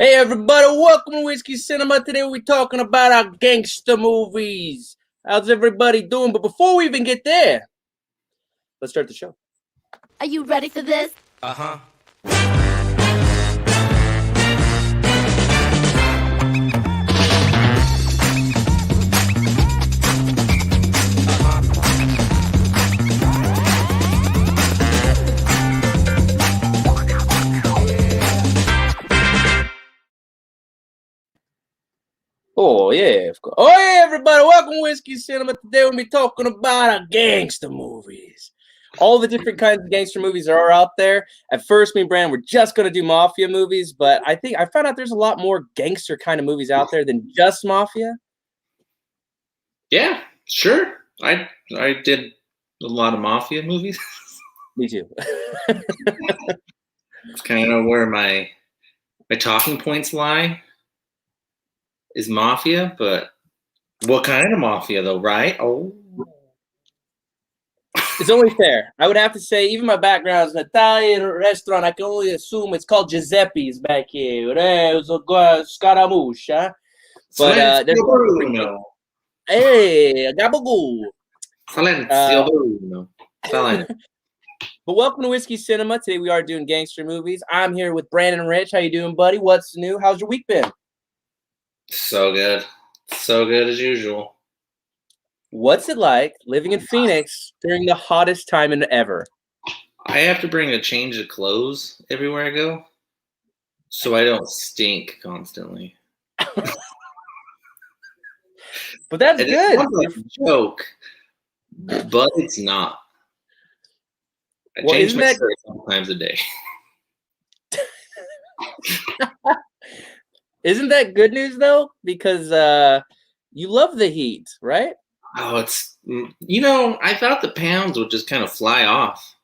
Hey everybody, welcome to Whiskey Cinema. Today we're talking about our gangster movies. How's everybody doing? But before we even get there, let's start the show. Are you ready for this? Uh-huh. Oh yeah, of course. Oh yeah, everybody, welcome to Whiskey Cinema. Today we'll be talking about our gangster movies. All the different kinds of gangster movies that are out there. At first, me and Brandon were just going to do mafia movies, but I think I found out there's a lot more gangster kind of movies out there than just mafia. Yeah, sure. I did a lot of mafia movies. Me too. It's kind of where my talking points lie. Is mafia, but what kind of mafia though, right? Oh. It's only fair. I would have to say, even my background is an Italian restaurant. I can only assume it's called Giuseppe's back here. Scaramouche, huh? But there's Bruno. Hey, Gabagoo. Silenzio Bruno. But welcome to Whiskey Cinema. Today we are doing gangster movies. I'm here with Brandon and Rich. How you doing, buddy? What's new? How's your week been? So good. So good as usual. What's it like living in Phoenix during the hottest time in ever? I have to bring a change of clothes everywhere I go, so I don't stink constantly. But that's And good. It sounds like a joke, but it's not. I change my shirt sometimes a day. Isn't that good news though? Because you love the heat, right? Oh, I thought the pounds would just kind of fly off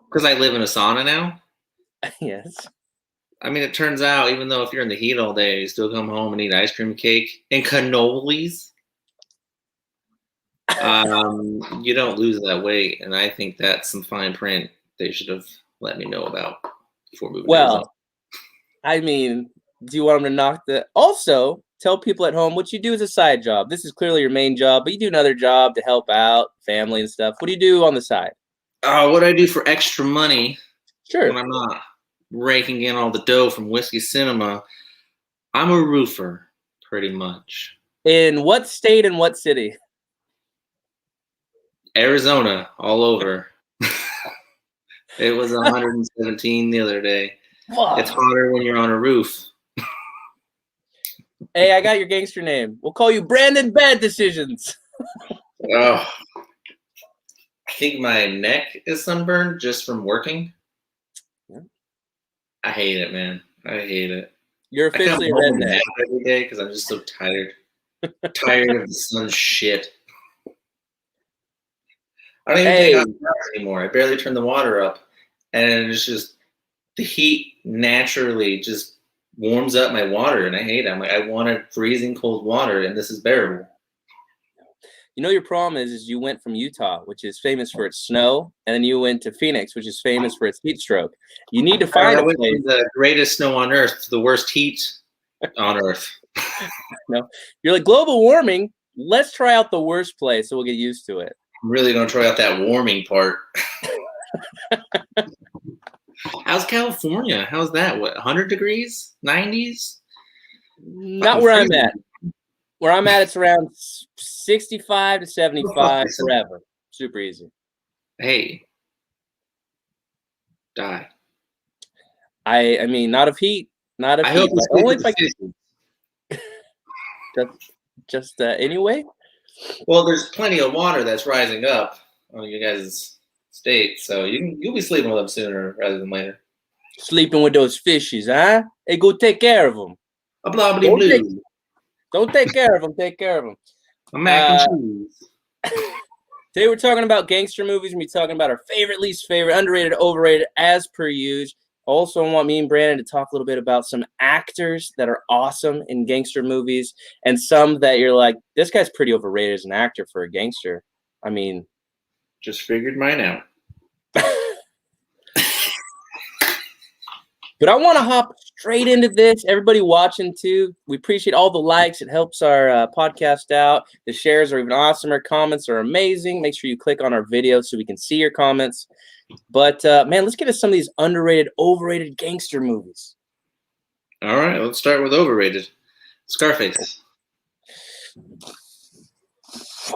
because I live in a sauna now. Yes. I mean, it turns out, even though if you're in the heat all day, you still come home and eat ice cream cake and cannolis. You don't lose that weight, and I think that's some fine print they should have let me know about before moving. Well, I mean, do you want them to knock the... Also, tell people at home what you do as a side job. This is clearly your main job, but you do another job to help out family and stuff. What do you do on the side? What I do for extra money, sure, when I'm not raking in all the dough from Whiskey Cinema, I'm a roofer, pretty much. In what state and what city? Arizona, all over. It was 117 the other day. Wow. It's hotter when you're on a roof. Hey, I got your gangster name. We'll call you Brandon Bad Decisions. Oh, I think my neck is sunburned just from working. Yeah. I hate it, man. I hate it. You're officially a redneck every day because I'm just so tired. Tired of the sun shit. I don't even take out the water anymore. I barely turn the water up, and it's just the heat naturally just warms up my water, and I hate it. I'm like, I wanted freezing cold water, and this is bearable. You know, your problem is you went from Utah, which is famous for its snow, and then you went to Phoenix, which is famous for its heat stroke. You need to find a place. From the greatest snow on earth to the worst heat on earth. No, you're like, global warming. Let's try out the worst place, so we'll get used to it. I'm really gonna try out that warming part. How's California? How's that? What, 100 degrees? 90s? Not where I'm at. Where I'm at, it's around 65 to 75 forever. Super easy. Hey. Die. I mean, not of heat. Not of heat. Only if I can. Just anyway? Well, there's plenty of water that's rising up on you guys' state, so you'll be sleeping with them sooner rather than later. Sleeping with those fishes, huh? Hey, go take care of them. A blobbity blue. Don't take care of them. Take care of them. A mac and cheese. Today we're talking about gangster movies. We're talking about our favorite, least favorite, underrated, overrated, as per usual. Also, I want me and Brandon to talk a little bit about some actors that are awesome in gangster movies and some that you're like, this guy's pretty overrated as an actor for a gangster. I mean, just figured mine out. But I want to hop straight into this. Everybody watching too, we appreciate all the likes. It helps our podcast out. The shares are even awesomer. Comments are amazing. Make sure you click on our video so we can see your comments. But man, let's get into some of these underrated, overrated gangster movies. All right, let's start with overrated. Scarface.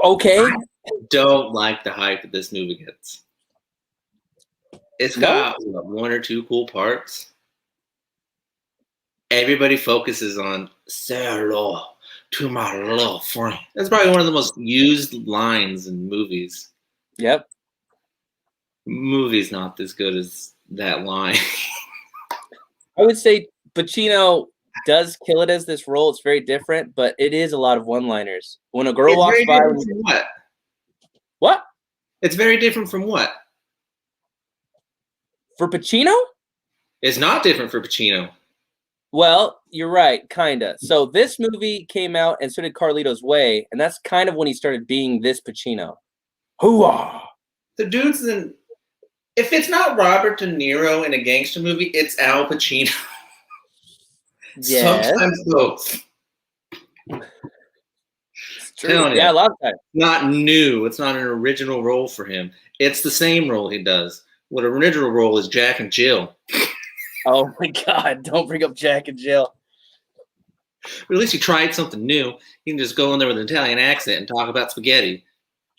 Okay. I don't like the hype that this movie gets. It's got one or two cool parts. Everybody focuses on "say hello to my little friend." That's probably one of the most used lines in movies. Yep. Movie's not as good as that line. I would say Pacino does kill it as this role. It's very different, but it is a lot of one-liners. When a girl walks by, what? It's very different from what? For Pacino? It's not different for Pacino. Well, you're right, kinda. So this movie came out, and so did Carlito's Way, and that's kind of when he started being this Pacino. Hooah! The dude's in. If it's not Robert De Niro in a gangster movie, it's Al Pacino. Yes. Sometimes both. It's true. Yeah, a lot of times. Not new. It's not an original role for him. It's the same role he does. What original role is Jack and Jill. Oh my God! Don't bring up Jack and Jill. But at least he tried something new. He can just go in there with an Italian accent and talk about spaghetti.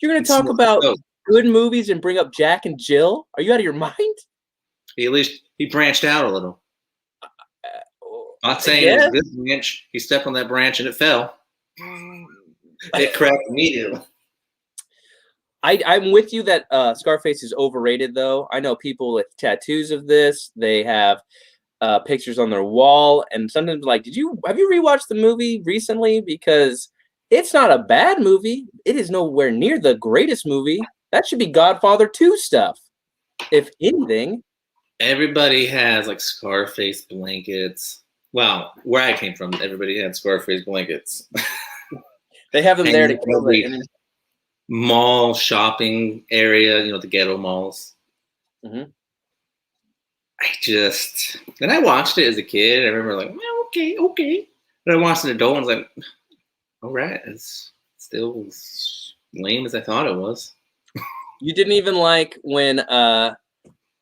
You're gonna talk about good movies and bring up Jack and Jill? Are you out of your mind? At least he branched out a little. Not saying it was this branch. He stepped on that branch and it fell. It cracked immediately. I'm with you that Scarface is overrated, though. I know people with tattoos of this. They have pictures on their wall, and sometimes like, have you rewatched the movie recently? Because it's not a bad movie. It is nowhere near the greatest movie. That should be Godfather 2 stuff, if anything. Everybody has like Scarface blankets. Well, where I came from, everybody had Scarface blankets. They have them there to kill the mall shopping area, the ghetto malls. Mm-hmm. Then I watched it as a kid. I remember like, well, okay. But I watched an adult and was like, all right, it's still as lame as I thought it was. You didn't even like when the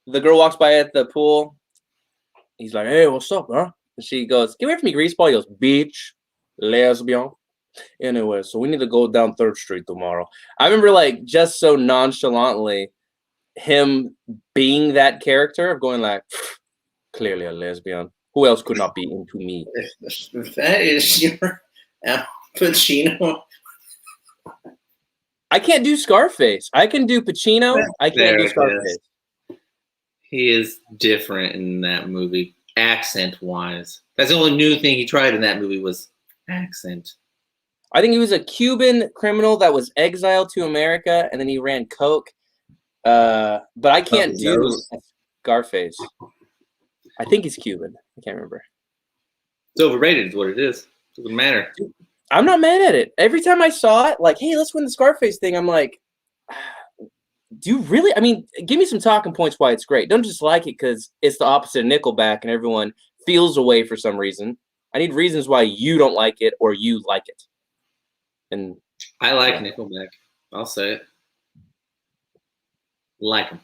girl walks by at the pool. He's like, hey, what's up, huh? And she goes, get away from me, greaseball. He goes, bitch, lesbian. Anyway, so we need to go down 3rd Street tomorrow. I remember like just so nonchalantly him being that character of going like, clearly a lesbian. Who else could not be into me? If that is your Al Pacino. I can't do Scarface. I can do Pacino. I can't do Scarface. He is different in that movie, accent-wise. That's the only new thing he tried in that movie was accent. I think he was a Cuban criminal that was exiled to America, and then he ran coke. But I can't do Scarface. I think he's Cuban. I can't remember. It's overrated is what it is. It doesn't matter. I'm not mad at it. Every time I saw it, like, hey, let's win the Scarface thing, I'm like, do you really? I mean, give me some talking points why it's great. Don't just like it because it's the opposite of Nickelback and everyone feels away for some reason. I need reasons why you don't like it or you like it. And I like Nickelback. I'll say it. Like them.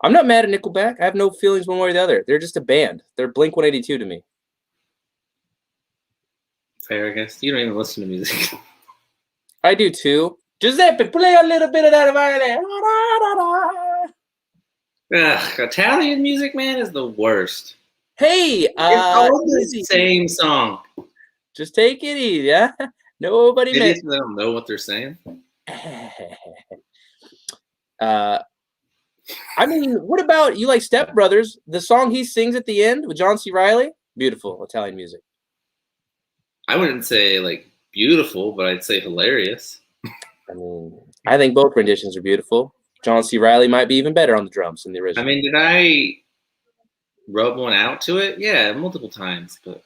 I'm not mad at Nickelback. I have no feelings one way or the other. They're just a band. They're Blink 182 to me. Fair, I guess. You don't even listen to music. I do too. Giuseppe, play a little bit of that violin. Italian music, man, is the worst. Hey, it's all the same song. Just take it easy, yeah? Nobody Idiots that don't know what they're saying. I mean, what about you like Step Brothers? The song he sings at the end with John C. Reilly? Beautiful Italian music. I wouldn't say like beautiful, but I'd say hilarious. I mean, I think both renditions are beautiful. John C. Reilly might be even better on the drums than the original. I mean, did I rub one out to it? Yeah, multiple times, but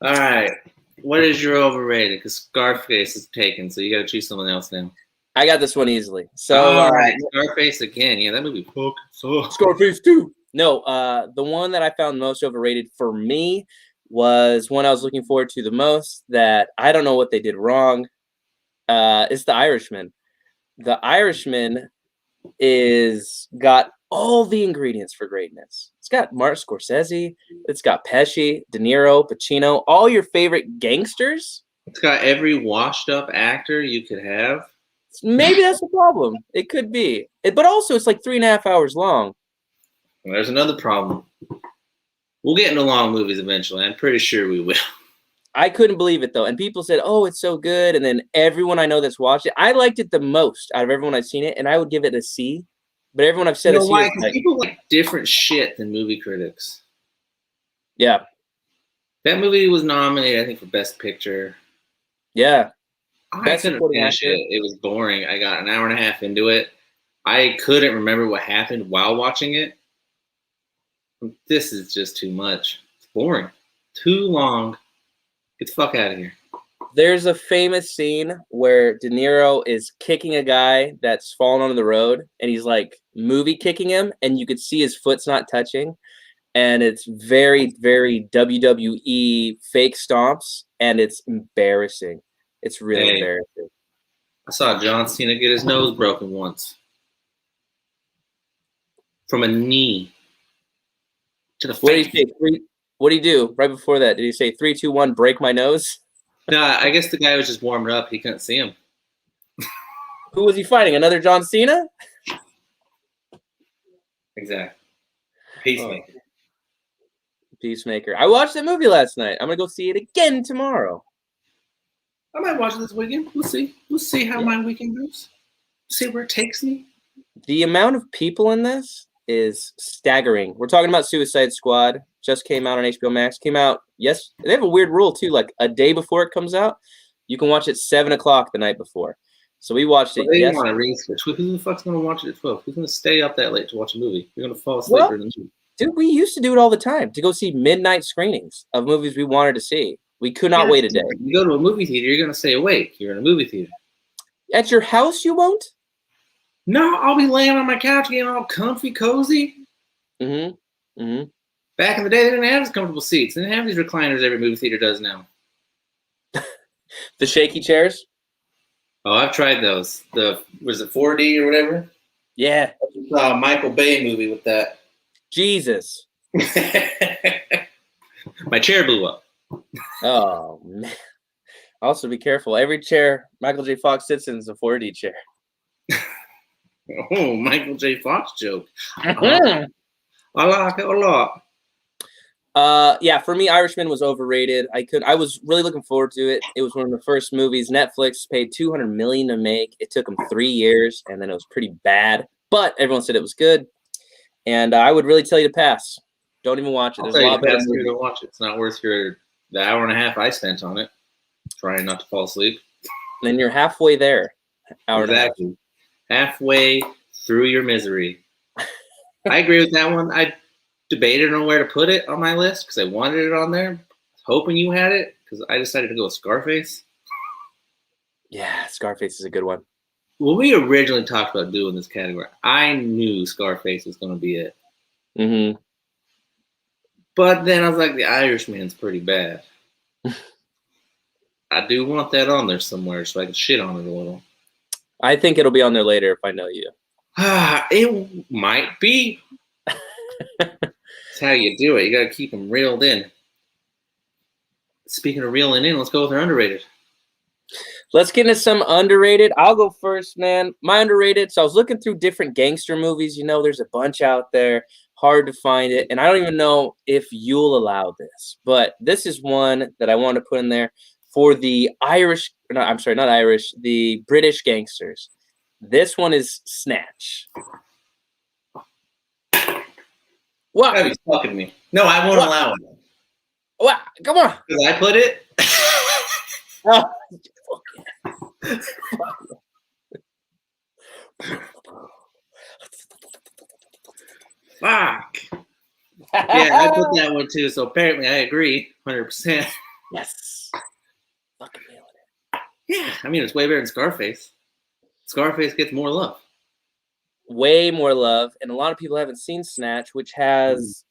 all right. What is your overrated? Because Scarface is taken, so you got to choose someone else now. I got this one easily. So, all right, Scarface again. Yeah, that movie fucking sucks. Scarface 2. No, the one that I found most overrated for me was one I was looking forward to the most that I don't know what they did wrong. It's The Irishman. The Irishman is got all the ingredients for greatness. It's got Martin Scorsese, it's got Pesci, De Niro, Pacino, all your favorite gangsters. It's got every washed up actor you could have. Maybe that's the problem. It could be. But also it's like 3.5 hours long. Well, there's another problem. We'll get into long movies eventually. I'm pretty sure we will. I couldn't believe it though. And people said, oh, it's so good. And then everyone I know that's watched it, I liked it the most out of everyone I've seen it. And I would give it a C. But everyone I've said You know a C. why? Because people like different shit than movie critics. Yeah. That movie was nominated, I think, for Best Picture. Yeah. I couldn't finish it. It was boring. I got an hour and a half into it. I couldn't remember what happened while watching it. This is just too much. It's boring. Too long. Get the fuck out of here. There's a famous scene where De Niro is kicking a guy that's fallen onto the road, and he's like movie kicking him, and you could see his foot's not touching. And it's very, very WWE fake stomps, and it's embarrassing. It's really embarrassing. I saw John Cena get his nose broken once. From a knee to the face. What did he say? What did he do right before that? Did he say 3, 2, 1, break my nose? No, I guess the guy was just warming up. He couldn't see him. Who was he fighting? Another John Cena? Exactly. Peacemaker. Peacemaker. I watched that movie last night. I'm going to go see it again tomorrow. I might watch it this weekend. We'll see. We'll see how my weekend goes. See where it takes me. The amount of people in this is staggering. We're talking about Suicide Squad. Just came out on HBO Max. Came out, yes. They have a weird rule, too. Like, a day before it comes out, you can watch it 7 o'clock the night before. So we watched it yesterday. Want to re-switch. Who the fuck's going to watch it at 12? Who's going to stay up that late to watch a movie? You're going to fall asleep during the movie. Dude, we used to do it all the time to go see midnight screenings of movies we wanted to see. We could not wait a day. You go to a movie theater, you're going to stay awake. You're in a movie theater. At your house, you won't? No, I'll be laying on my couch getting all comfy, cozy. Mm-hmm. Mm-hmm. Back in the day, they didn't have these comfortable seats. They didn't have these recliners every movie theater does now. The shaky chairs? Oh, I've tried those. Was it 4D or whatever? Yeah. I saw a Michael Bay movie with that. Jesus. My chair blew up. Oh, man. Also, be careful. Every chair Michael J. Fox sits in is a 4D chair. Oh, Michael J. Fox joke. I like it a lot. Yeah, for me, Irishman was overrated. I was really looking forward to it. It was one of the first movies Netflix paid $200 million to make. It took them 3 years, and then it was pretty bad. But everyone said it was good, and I would really tell you to pass. Don't even watch it. There's a lot better movies. To watch it. It's not worth the hour and a half I spent on it, trying not to fall asleep. Then you're halfway there. Exactly. Halfway through your misery. I agree with that one. I debated on where to put it on my list because I wanted it on there, hoping you had it because I decided to go with Scarface. Yeah, Scarface is a good one. When we originally talked about doing this category, I knew Scarface was going to be it. Mm-hmm. But then I was like, The Irishman's pretty bad. I do want that on there somewhere so I can shit on it a little. I think it'll be on there later if I know you. It might be. That's how you do it. You got to keep them reeled in. Speaking of reeling in, let's go with our underrated. Let's get into some underrated. I'll go first, man. My underrated. So I was looking through different gangster movies. You know, there's a bunch out there. Hard to find it. And I don't even know if you'll allow this. But this is one that I want to put in there for the Irish. No, I'm sorry, not Irish. The British gangsters. This one is Snatch. What? You're fucking me. No, I won't allow it. What? Come on. Because I put it. Oh. Fuck. Yeah, I put that one too. So apparently I agree 100%. Yes. Fucking nailing it. Yeah, I mean, it's way better than Scarface. Scarface gets more love. Way more love, and a lot of people haven't seen Snatch, which has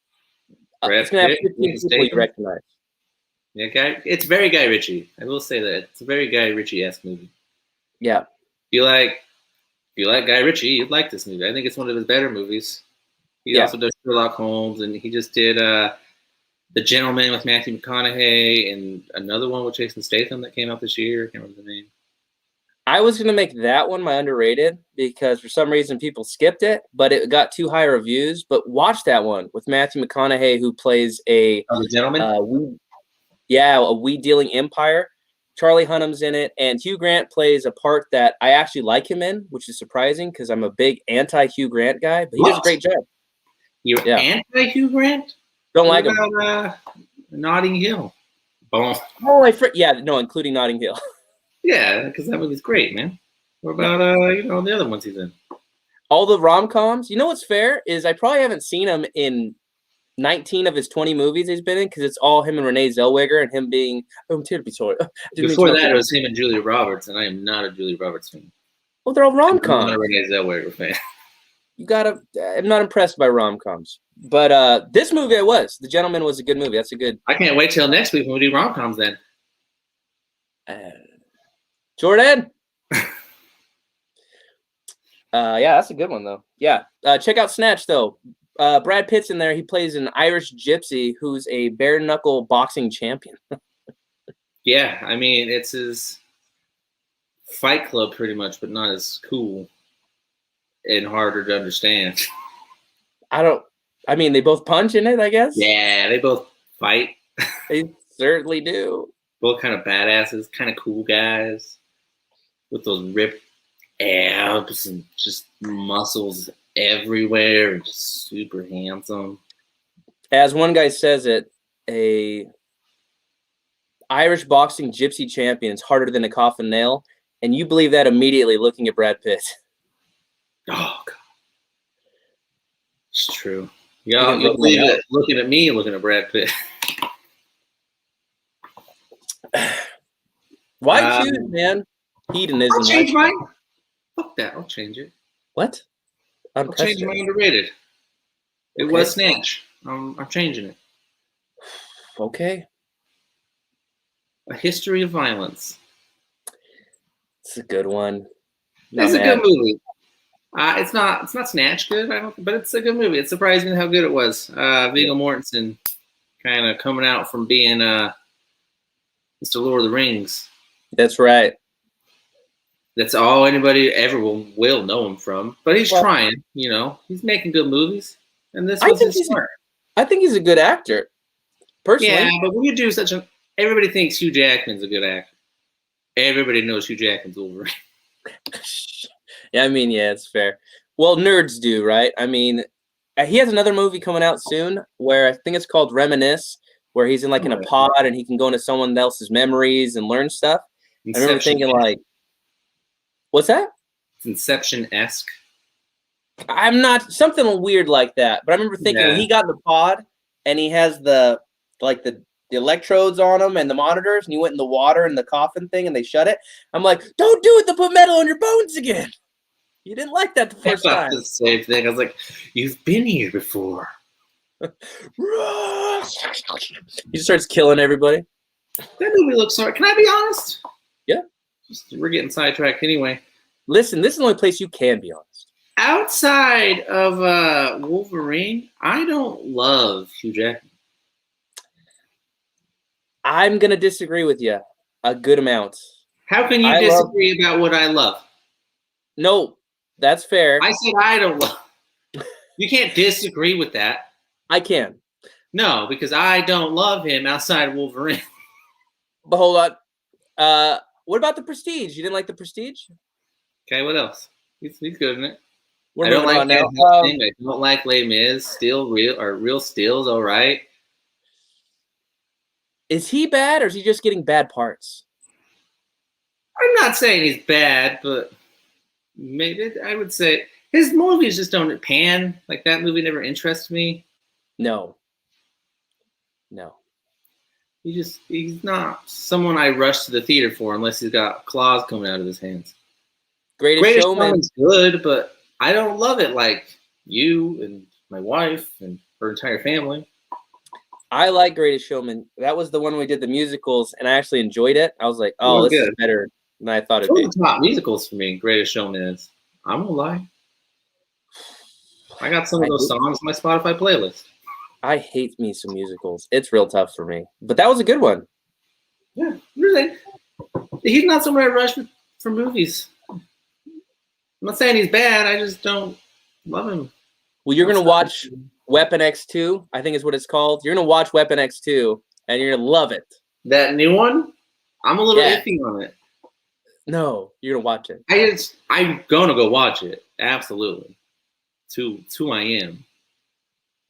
it's gonna have 15 people you recognize. Yeah, it's very Guy Ritchie. I will say that it's a very Guy Ritchie-esque movie. Yeah. If you like Guy Ritchie, you'd like this movie. I think it's one of his better movies. He also does Sherlock Holmes, and he just did The Gentleman with Matthew McConaughey, and another one with Jason Statham that came out this year. I can't remember the name. I was gonna make that one my underrated because for some reason people skipped it, but it got too high reviews. But watch that one with Matthew McConaughey, who plays The Gentleman. A weed dealing empire. Charlie Hunnam's in it, and Hugh Grant plays a part that I actually like him in, which is surprising because I'm a big anti-Hugh Grant guy, but he does a great job. You're anti-Hugh Grant? Don't like him. Notting Hill. Oh, including Notting Hill. Yeah, because that movie's great, man. What about the other ones he's in? All the rom-coms. You know what's fair is I probably haven't seen him in 19 of his 20 movies he's been in because it's all him and Renee Zellweger and him being Before that, it was him and Julia Roberts, and I am not a Julia Roberts fan. Well, they're all rom-coms. I'm not a Renee Zellweger fan. I'm not impressed by rom-coms. But this movie The Gentleman was a good movie. That's a good. I can't wait till next week when we do rom-coms then. Jordan. That's a good one though. Yeah. Check out Snatch though. Brad Pitt's in there. He plays an Irish gypsy who's a bare knuckle boxing champion. Yeah, I mean it's his Fight Club pretty much, but not as cool and harder to understand. They both punch in it, I guess. Yeah, they both fight. They certainly do. Both kind of badasses, kind of cool guys with those ripped abs and just muscles everywhere and just super handsome. As one guy says it, a Irish boxing gypsy champion is harder than a coffin nail, and you believe that immediately looking at Brad Pitt. Oh God, it's true. You'll believe it looking at me, looking at Brad Pitt. Why choose, man? Hedonism. I'll change mine. Fuck that. I'll change it. What? I'll change my underrated. It was Snatch. I'm changing it. Okay. A History of Violence. It's a good one. It's a good movie. It's not Snatch good, but it's a good movie. It's surprising how good it was. Viggo Mortensen kind of coming out from being Mr. Lord of the Rings. That's right. That's all anybody ever will know him from. But he's trying, He's making good movies. And this was his start. I think he's a good actor. Personally. Yeah, but when you do everybody thinks Hugh Jackman's a good actor. Everybody knows Hugh Jackman's Wolverine. Yeah, it's fair. Well, nerds do, right? He has another movie coming out soon where I think it's called Reminisce, where he's in in a pod and he can go into someone else's memories and learn stuff. I remember thinking what's that? It's Inception-esque. I'm not something weird like that, but I remember thinking when he got in the pod and he has the electrodes on him and the monitors, and he went in the water and the coffin thing and they shut it. I'm like, don't do it to put metal on your bones again. You didn't like that the first time. The same thing. I was like, you've been here before. He starts killing everybody. That movie looks sorry. Can I be honest? Yeah. We're getting sidetracked anyway. Listen, this is the only place you can be honest. Outside of Wolverine, I don't love Hugh Jackman. I'm going to disagree with you a good amount. How can you disagree about what I love? No, that's fair. I said I don't love. You can't disagree with that. I can. No, because I don't love him outside of Wolverine. But hold on. What about The Prestige? You didn't like The Prestige? Okay, what else? He's good in it. I don't like that. I don't like Les Mis. Real Steel's all right. Is he bad, or is he just getting bad parts? I'm not saying he's bad, but maybe I would say his movies just don't pan. Like that movie never interests me. No. He's not someone I rush to the theater for unless he's got claws coming out of his hands. Greatest Showman. Showman's good, but I don't love it like you and my wife and her entire family. I like Greatest Showman. That was the one we did the musicals, and I actually enjoyed it. I was like, oh, this is better than I thought it'd be. Those are top musicals for me, Greatest Showman is. I won't lie. I got some of those songs on my Spotify playlist. I hate me some musicals. It's real tough for me. But that was a good one. Yeah, really. He's not someone I rush for movies. I'm not saying he's bad. I just don't love him. Well, you're going to watch Weapon X2, I think is what it's called. You're going to watch Weapon X2, and you're going to love it. That new one? I'm a little iffy on it. No, you're going to watch it. I'm going to go watch it. Absolutely. To who I am.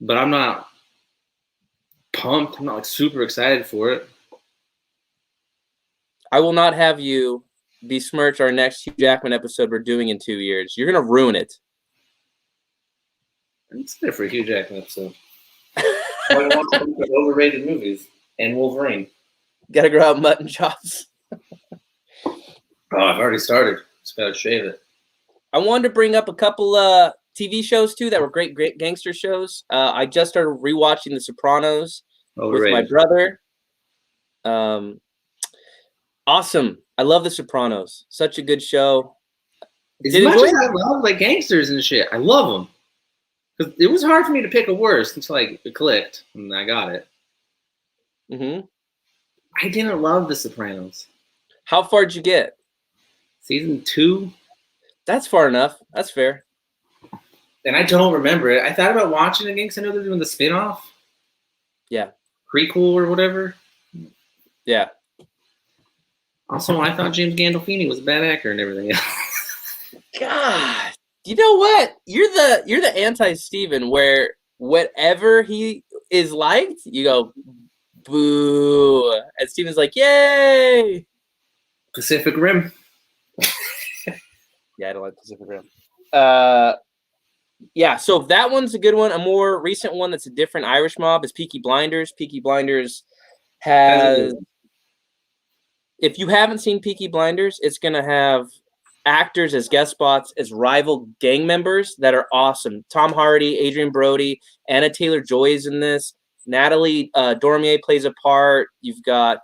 But I'm not pumped. I'm not like super excited for it. I will not have you besmirch our next Hugh Jackman episode we're doing in 2 years. You're going to ruin it. It's good for a Hugh Jackman episode. I want to look at overrated movies and Wolverine. Got to grow out mutton chops. Oh, I've already started. Just got to shave it. I wanted to bring up a couple TV shows, too, that were great gangster shows. I just started rewatching The Sopranos with my brother. Awesome. I love The Sopranos. Such a good show. As much as I love like gangsters and shit, I love them. Because it was hard for me to pick a worst until it clicked and I got it. Mm-hmm. I didn't love The Sopranos. How far did you get? Season 2. That's far enough. That's fair. And I don't remember it. I thought about watching it again because I know they're doing the spinoff. Yeah. Prequel or whatever. Yeah. Also, I thought James Gandolfini was a bad actor and everything else. God, you know what? You're the anti-Steven, where whatever he is liked, you go, boo. And Steven's like, yay! Pacific Rim. Yeah, I don't like Pacific Rim. Yeah, so that one's a good one. A more recent one that's a different Irish mob is Peaky Blinders. Peaky Blinders has... If you haven't seen Peaky Blinders, it's going to have actors as guest spots as rival gang members that are awesome. Tom Hardy, Adrian Brody, Anna Taylor-Joy is in this. Natalie Dormier plays a part. You've got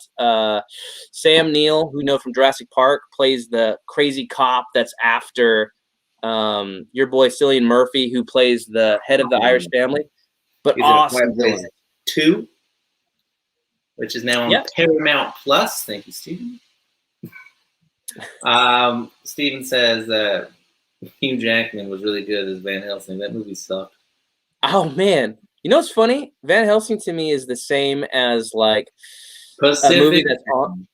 Sam Neill, who you know from Jurassic Park, plays the crazy cop that's after your boy Cillian Murphy, who plays the head of the Irish family. But awesome villain. 2. Which is now on Paramount Plus. Thank you, Steven. Steven says that Hugh Jackman was really good as Van Helsing. That movie sucked. Oh, man. You know what's funny? Van Helsing to me is the same as, like, Pacific. A movie that's on.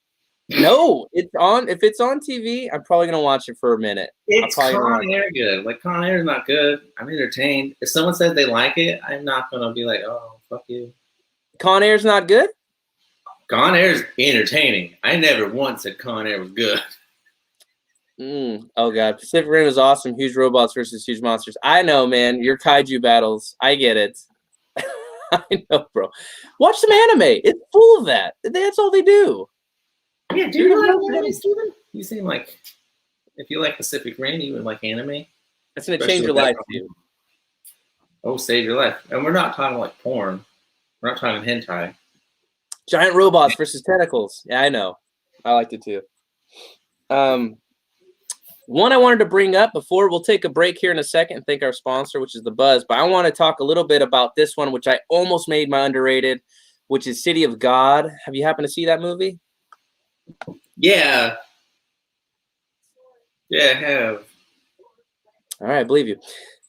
No, it's on. If it's on TV, I'm probably going to watch it for a minute. It's Con Air good. Like, Con Air is not good. I'm entertained. If someone says they like it, I'm not going to be like, oh, fuck you. Con Air's not good? Con Air's entertaining. I never once said Con Air was good. Oh, God. Pacific Rim is awesome. Huge robots versus huge monsters. I know, man. Your kaiju battles. I get it. I know, bro. Watch some anime. It's full of that. That's all they do. Yeah, do you like anime, Steven? You seem like, if you like Pacific Rim, you would like anime. That's going to change your life, dude. Oh, save your life. And we're not talking like porn. We're not talking hentai. Giant robots versus tentacles. Yeah, I know. I liked it too. One I wanted to bring up before we'll take a break here in a second and thank our sponsor, which is The Buzz. But I want to talk a little bit about this one, which I almost made my underrated, which is City of God. Have you happened to see that movie? Yeah. Yeah, I have. All right, I believe you.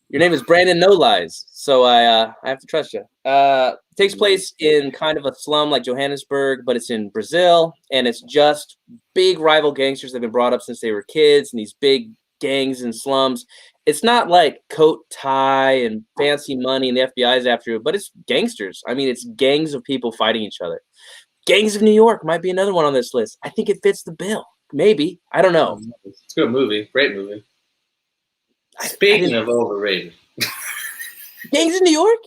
Your name is Brandon No Lies, so I have to trust you. Takes place in kind of a slum like Johannesburg, but it's in Brazil, and it's just big rival gangsters that have been brought up since they were kids, and these big gangs and slums. It's not like coat, tie, and fancy money, and the FBI's after you, but it's gangsters. I mean, it's gangs of people fighting each other. Gangs of New York might be another one on this list. I think it fits the bill. Maybe. I don't know. It's a good movie. Great movie. Speaking of overrated. Gangs in New York?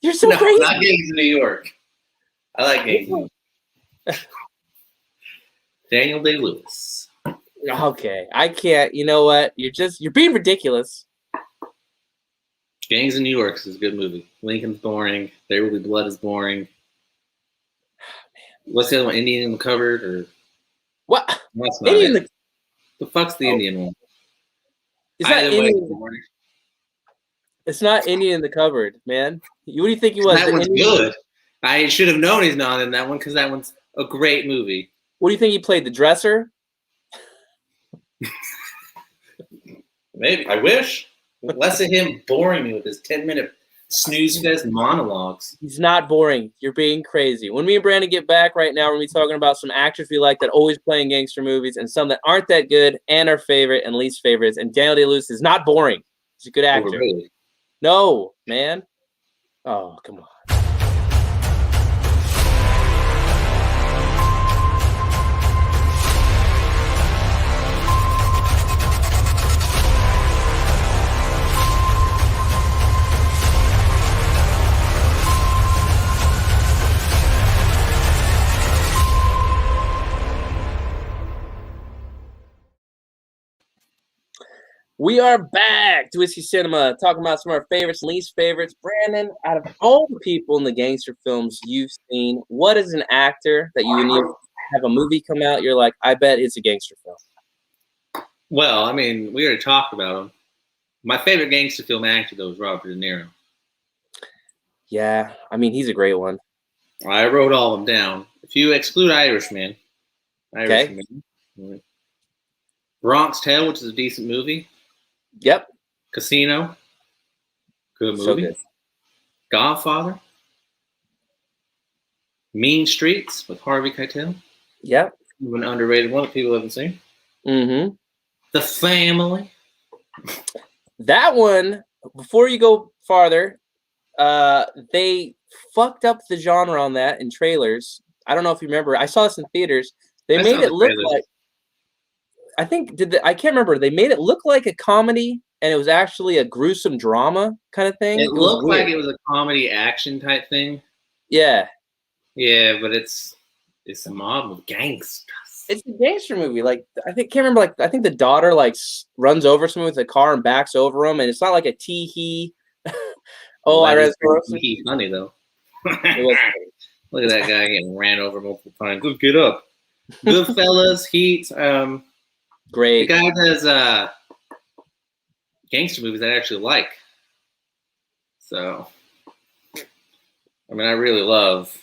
You're so crazy. Not Gangs in New York. I like Gangs in New York. Daniel Day-Lewis. Okay, I can't. You know what? You're being ridiculous. Gangs in New York is a good movie. Lincoln's boring. There Will Be Blood is boring. What's the other one? Indian in the Cupboard? Or What? that's not Indian it. The fuck's the Indian one? It's not Either way, Indian. It's not Indian in the Cupboard, man. What do you think he was? That one's good. I should have known he's not in that one because that one's a great movie. What do you think he played? The dresser? Maybe. I wish. Less of him boring me with his 10-minute snooze fest monologues. He's not boring. You're being crazy. When me and Brandon get back right now, we're going to be talking about some actors we like that always play in gangster movies and some that aren't that good and our favorite and least favorites. And Daniel Day-Lewis is not boring. He's a good actor. Oh, really? No, man. Oh, come on. We are back to Whiskey Cinema, talking about some of our favorites and least favorites. Brandon, out of all the people in the gangster films you've seen, what is an actor that you need to have a movie come out, you're like, I bet it's a gangster film? Well, I mean, we already talked about him. My favorite gangster film actor, though, is Robert De Niro. Yeah, I mean, he's a great one. I wrote all of them down. If you exclude Irishman. Bronx Tale, which is a decent movie. Yep. Casino. Good movie. So good. Godfather. Mean Streets with Harvey Keitel. Yep. An underrated one that people haven't seen. Mm-hmm. The Family. That one, before you go farther, they fucked up the genre on that in trailers. I don't know if you remember. I saw this in theaters. They made it look like, I can't remember. They made it look like a comedy, and it was actually a gruesome drama kind of thing. It looked like it was a comedy action type thing. Yeah. Yeah, but it's a mob of gangsters. It's a gangster movie. Like, I think the daughter runs over someone with a car and backs over him, and it's not like a tee-hee. I read it. Funny though. Look at that guy getting ran over multiple times. Let's get up. Goodfellas, Heat. Great. The guy does gangster movies that I actually like. So, I mean, I really love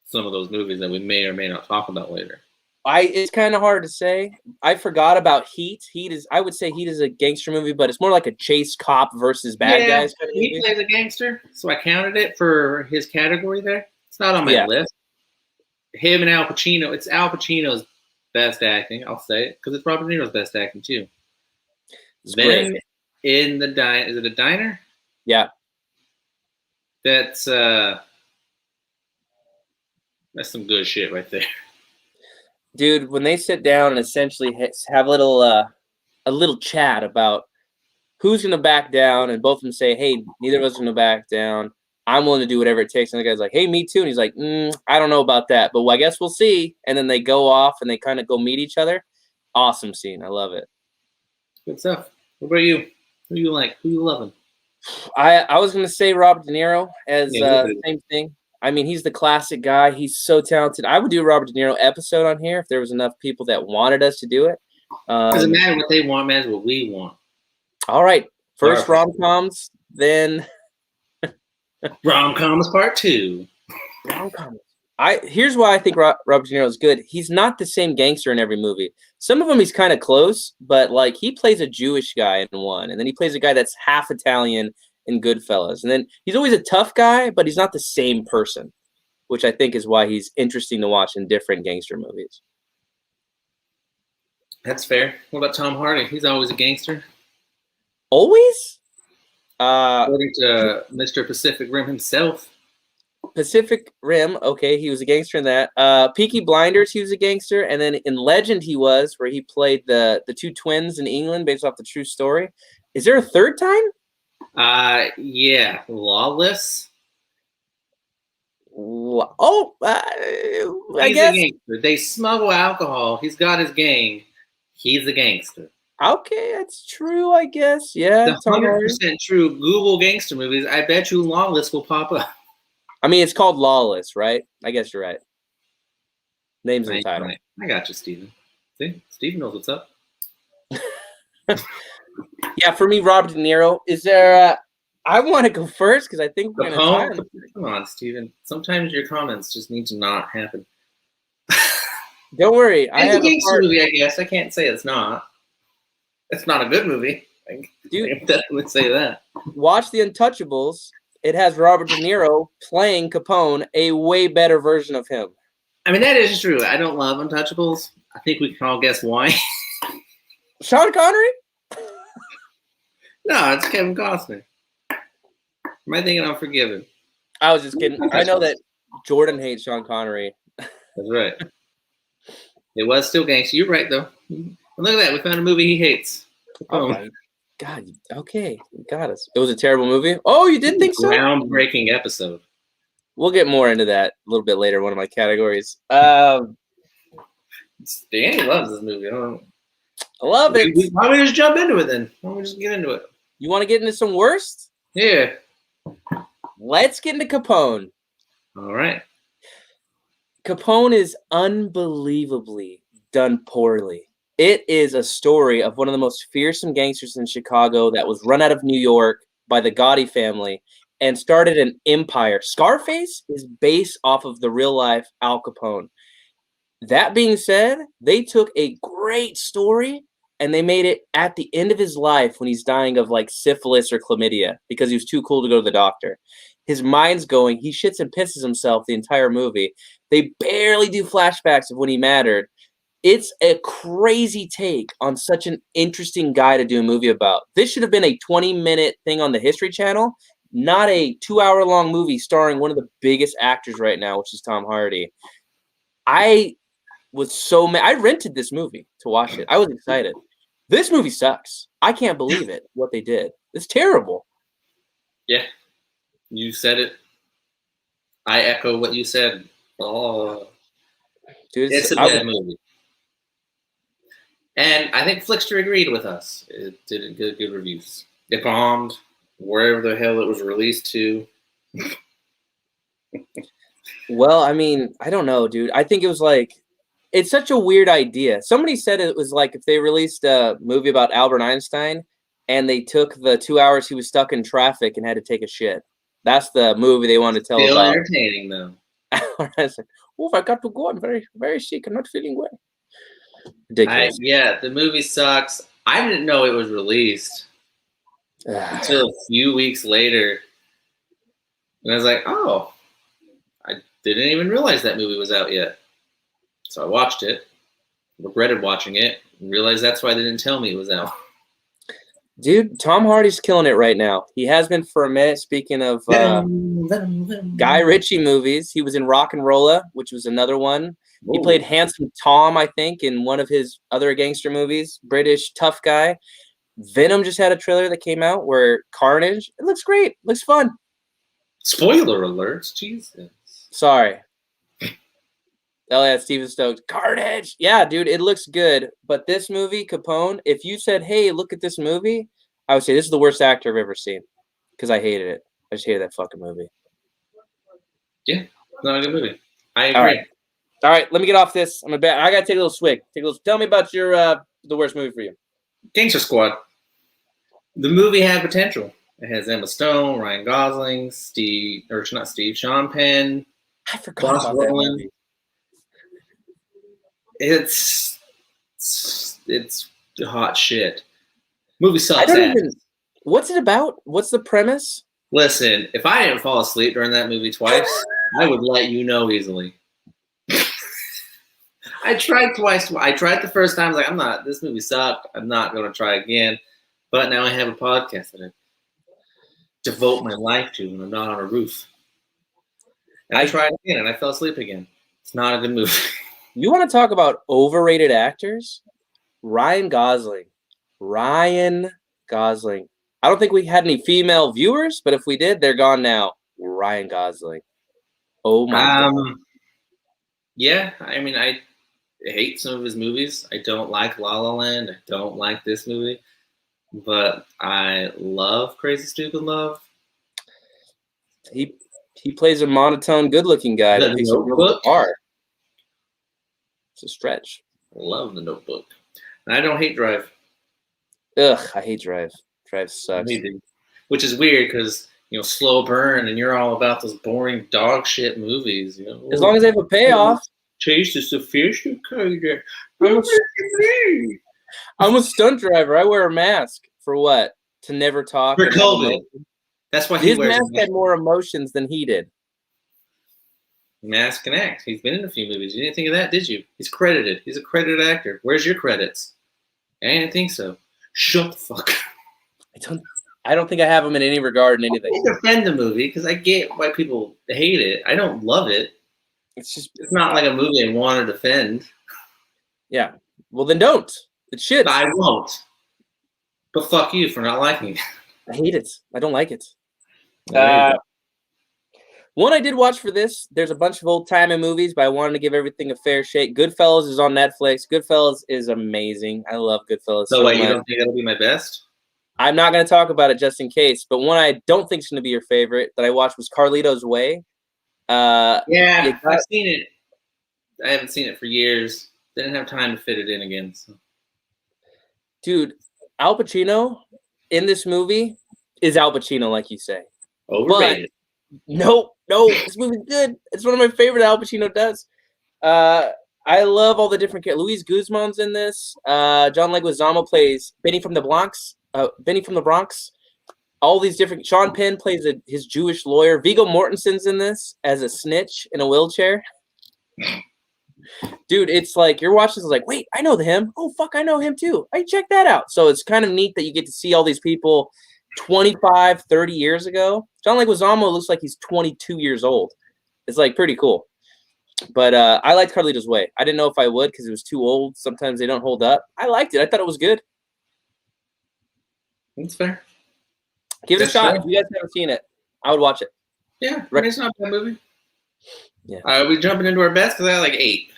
some of those movies that we may or may not talk about later. It's kind of hard to say. I forgot about Heat. I would say Heat is a gangster movie, but it's more like a chase cop versus bad guys kind of movie. He plays a gangster, so I counted it for his category there. It's not on my list. Him and Al Pacino. It's Al Pacino's best acting. I'll say it because it's Robert De Niro's best acting too. Then in the diner, is it a diner? Yeah. That's some good shit right there. Dude, when they sit down and essentially have a little chat about who's going to back down, and both of them say, hey, neither of us are going to back down. I'm willing to do whatever it takes. And the guy's like, hey, me too. And he's like, I don't know about that, but I guess we'll see. And then they go off and they kind of go meet each other. Awesome scene. I love it. Good stuff. What about you? Who you like? Who you loving? I was going to say Robert De Niro as same thing. I mean, he's the classic guy. He's so talented. I would do a Robert De Niro episode on here if there was enough people that wanted us to do it. Doesn't matter what they want, man. It's what we want. All right. First rom-coms, then... Rom-coms part 2. Rom-coms. Here's why I think Robert De Niro is good. He's not the same gangster in every movie. Some of them he's kind of close, but like he plays a Jewish guy in one, and then he plays a guy that's half Italian in Goodfellas. And then he's always a tough guy, but he's not the same person, which I think is why he's interesting to watch in different gangster movies. That's fair. What about Tom Hardy? He's always a gangster. Always? According to Mr. Pacific Rim himself. Pacific Rim, okay, he was a gangster in that. Peaky Blinders, he was a gangster. And then in Legend, he was, where he played the two twins in England based off the true story. Is there a third time? Yeah, Lawless. I He's guess. a gangster. They smuggle alcohol. He's got his gang. He's a gangster. Okay, that's true, I guess. Yeah, The Tom Hardy. 100% true. Google gangster movies. I bet you Lawless will pop up. I mean, it's called Lawless, right? I guess you're right. Name's in the title. Right. I got you, Steven. See? Steven knows what's up. Yeah, for me, Robert De Niro. Is there? I want to go first because I think we're gonna tie him. Come on, Steven. Sometimes your comments just need to not happen. Don't worry, I It's have a gangster part. movie, I guess. I can't say it's not. It's not a good movie. I can definitely say that. Watch The Untouchables. It has Robert De Niro playing Capone, a way better version of him. I mean, that is true. I don't love Untouchables. I think we can all guess why. Sean Connery? No, it's Kevin Costner. Am I thinking Unforgiven? I was just kidding. I know that Jordan hates Sean Connery. That's right. It was still gangster. You're right, though. Look at that. We found a movie he hates. Oh, my God. Okay. You got us. It was a terrible movie? Oh, you did think so? Groundbreaking episode. We'll get more into that a little bit later, one of my categories. Danny loves this movie. I don't know. I love it. Why don't we just jump into it then? Why don't we just get into it? You want to get into some worst? Yeah. Let's get into Capone. All right. Capone is unbelievably done poorly. It is a story of one of the most fearsome gangsters in Chicago that was run out of New York by the Gotti family and started an empire. Scarface is based off of the real life Al Capone. That being said, they took a great story and they made it at the end of his life when he's dying of like syphilis or chlamydia because he was too cool to go to the doctor. His mind's going, he shits and pisses himself the entire movie. They barely do flashbacks of when he mattered. It's a crazy take on such an interesting guy to do a movie about. This should have been a 20-minute thing on the History Channel, not a 2-hour-long movie starring one of the biggest actors right now, which is Tom Hardy. I was so mad. I rented this movie to watch it. I was excited. This movie sucks. I can't believe it, what they did. It's terrible. Yeah. You said it. I echo what you said. Oh. Dude, it's a bad movie. And I think Flickster agreed with us. It did good reviews. It bombed wherever the hell it was released to. Well, I mean, I don't know, dude. I think it was like, it's such a weird idea. Somebody said it was like if they released a movie about Albert Einstein and they took the 2 hours he was stuck in traffic and had to take a shit. That's the movie they wanted to tell Still about. Entertaining, though. Oh, I got to go. I'm very, very sick. I'm not feeling well. Ridiculous. Yeah, the movie sucks. I didn't know it was released until a few weeks later. And I was like, oh, I didn't even realize that movie was out yet. So I watched it, regretted watching it, and realized that's why they didn't tell me it was out. Dude, Tom Hardy's killing it right now. He has been for a minute. Speaking of Guy Ritchie movies, he was in Rock and Rolla, which was another one. He played Handsome Tom, I think, in one of his other gangster movies. British tough guy. Venom just had a trailer that came out where Carnage. It looks great. Looks fun. Spoiler alerts. Jesus. Sorry. Oh, yeah, Steven Stokes. Carnage! Yeah, dude, it looks good. But this movie, Capone, if you said, hey, look at this movie, I would say this is the worst actor I've ever seen. Because I hated it. I just hated that fucking movie. Yeah, not a good movie. I agree. All right, let me get off this. I got to take a little swig. Tell me about your the worst movie for you. Gangster Squad. The movie had potential. It has Emma Stone, Ryan Gosling, Sean Penn. I forgot about that movie. It's hot shit. Movie sucks. What's it about? What's the premise? Listen, if I didn't fall asleep during that movie twice, I would let you know easily. I tried twice. I tried the first time. I was like, this movie sucked. I'm not going to try again. But now I have a podcast that I devote my life to when I'm not on a roof. And I tried again and I fell asleep again. It's not a good movie. You want to talk about overrated actors? Ryan Gosling. I don't think we had any female viewers, but if we did, they're gone now. Ryan Gosling. Oh my God. Yeah, I mean, hate some of his movies. I don't like La La Land. I don't like this movie. But I love Crazy Stupid Love. He plays a monotone, good-looking guy that picks a real bar. It's a stretch. Love The Notebook. And I don't hate Drive. Ugh, I hate Drive. Drive sucks. Which is weird because, slow burn, and you're all about those boring dog shit movies. As long as they have a payoff. Chase the sophisticated. I'm a stunt driver. I wear a mask. For what? To never talk? For COVID. That's why his mask had more emotions than he did. Mask and act. He's been in a few movies. You didn't think of that, did you? He's credited. He's a credited actor. Where's your credits? I didn't think so. Shut the fuck up. I don't think I have him in any regard in anything. I defend the movie because I get why people hate it. I don't love it. It's not like a movie I want to defend. Yeah. Well, then don't. It should. I won't. But fuck you for not liking it. I hate it. I don't like it. One I did watch for this, there's a bunch of old-timey movies, but I wanted to give everything a fair shake. Goodfellas is on Netflix. Goodfellas is amazing. I love Goodfellas. So wait, you don't think that'll be my best? I'm not going to talk about it just in case, but one I don't think is going to be your favorite that I watched was Carlito's Way. I've seen it. I haven't seen it for years. Didn't have time to fit it in again. So. Dude, Al Pacino in this movie is Al Pacino, like you say. Overrated. But no, this movie's good. It's one of my favorite Al Pacino does. I love all the different characters. Luis Guzman's in this. John Leguizamo plays Benny from the Bronx. All these different. Sean Penn plays his Jewish lawyer. Viggo Mortensen's in this as a snitch in a wheelchair. Dude, it's like you're watching this like, wait, I know him. Oh fuck, I know him too. I check that out. So it's kind of neat that you get to see all these people 25, 30 years ago. John Leguizamo looks like he's 22 years old. It's like pretty cool. But I liked Carlito's Way. I didn't know if I would because it was too old. Sometimes they don't hold up. I liked it. I thought it was good. That's fair. Give it a shot. If you guys haven't seen it, I would watch it. Yeah, it's not a bad movie. Yeah. Are we jumping into our best? Because I got like 8.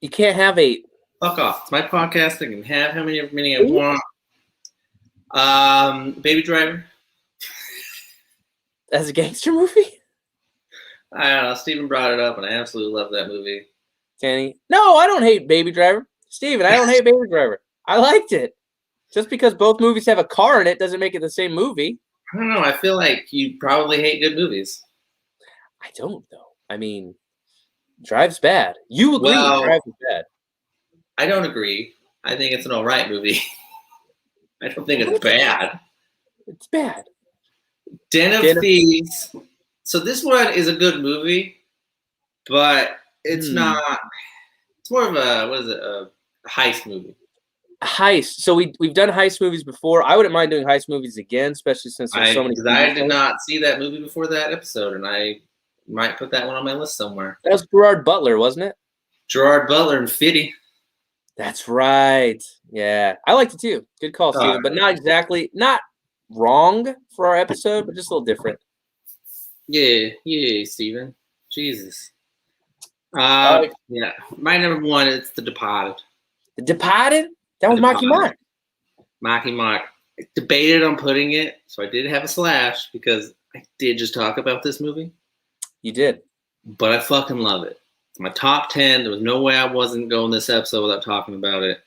You can't have 8. Fuck off. It's my podcast. I can have how many I want. Baby Driver. As a gangster movie? I don't know. Steven brought it up, and I absolutely love that movie. Kenny? No, I don't hate Baby Driver. Steven, I don't hate Baby Driver. I liked it. Just because both movies have a car in it doesn't make it the same movie. I don't know. I feel like you probably hate good movies. I don't, though. I mean, Drive's bad. You agree Drive is bad. I don't agree. I think it's an all right movie. I don't think it's bad. It's bad. Den of Thieves. So this one is a good movie, but it's not. It's more of a heist movie. Heist. So we've done heist movies before. I wouldn't mind doing heist movies again, especially since there's so many. I did not see that movie before that episode, and I might put that one on my list somewhere. That was Gerard Butler, wasn't it? Gerard Butler and Fitty. That's right. Yeah, I liked it too. Good call, Steven. But not wrong for our episode, but just a little different. Yeah, Steven. Jesus. Yeah, my number 1 is The Departed. The Departed? That was Marky Mark. Marky Mark. I debated on putting it, so I did have a slash because I did just talk about this movie. You did. But I fucking love it. It's my top 10. There was no way I wasn't going this episode without talking about it.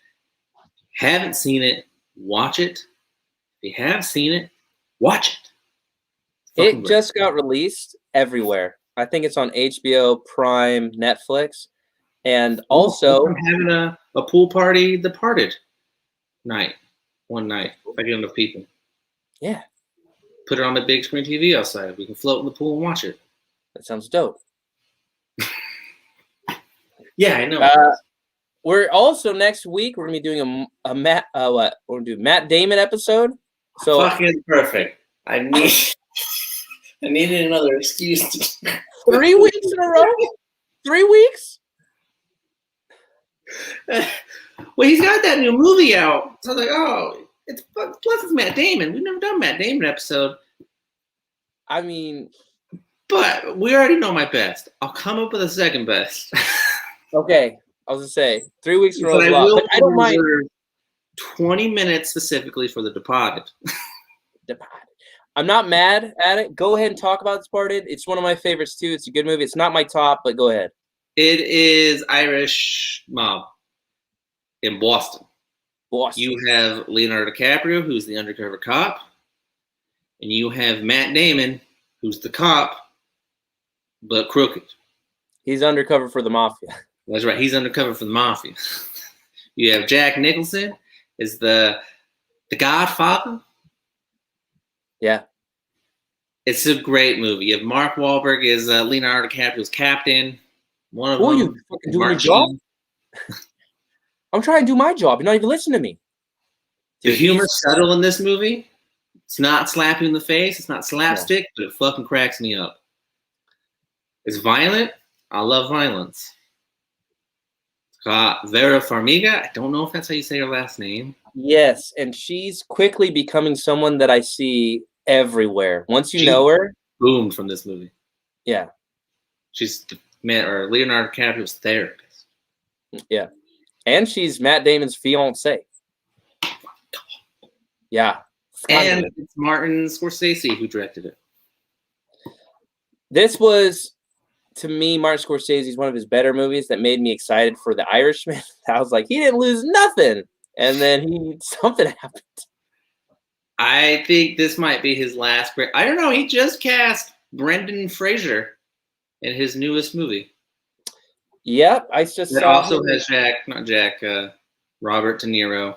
Haven't seen it, watch it. If you have seen it, watch it. It just got released everywhere. I think it's on HBO, Prime, Netflix. And also, I'm having a pool party Departed night. One night. If I get enough people. Yeah. Put it on the big screen TV outside. We can float in the pool and watch it. That sounds dope. Yeah, I know. We're also next week. We're gonna be doing a Matt. We're gonna do Matt Damon episode. So fucking perfect. I needed another excuse. 3 weeks in a row. 3 weeks. Well, he's got that new movie out. So I was like, oh, plus it's Matt Damon. We've never done Matt Damon episode. I mean, but we already know my best. I'll come up with a second best. Okay, I was gonna say 3 weeks in a row But is I a lot, will but I don't mind. reserve 20 minutes specifically for The Departed. I'm not mad at it. Go ahead and talk about Departed. It's one of my favorites too. It's a good movie. It's not my top, but go ahead. It is Irish mob in Boston. Boston. You have Leonardo DiCaprio, who's the undercover cop, and you have Matt Damon, who's the cop, but crooked. He's undercover for the mafia. That's right. He's undercover for the mafia. You have Jack Nicholson is the Godfather. Yeah. It's a great movie. You have Mark Wahlberg is Leonardo DiCaprio's captain. One of them. You fucking doing your job? I'm trying to do my job. You're not even listening to me. The humor's subtle in this movie. It's not slap you in the face. It's not slapstick, but it fucking cracks me up. It's violent. I love violence. It's got Vera Farmiga. I don't know if that's how you say her last name. Yes, and she's quickly becoming someone that I see everywhere. Once you know her, boomed from this movie. Yeah, she's Leonardo DiCaprio's therapist. Yeah, and she's Matt Damon's fiance. Yeah, and it's Martin Scorsese who directed it. This was, to me, Martin Scorsese's one of his better movies that made me excited for The Irishman. I was like, he didn't lose nothing, and then something happened. I think this might be his last break. I don't know. He just cast Brendan Fraser in his newest movie. Yep, I just it saw also has Robert De Niro.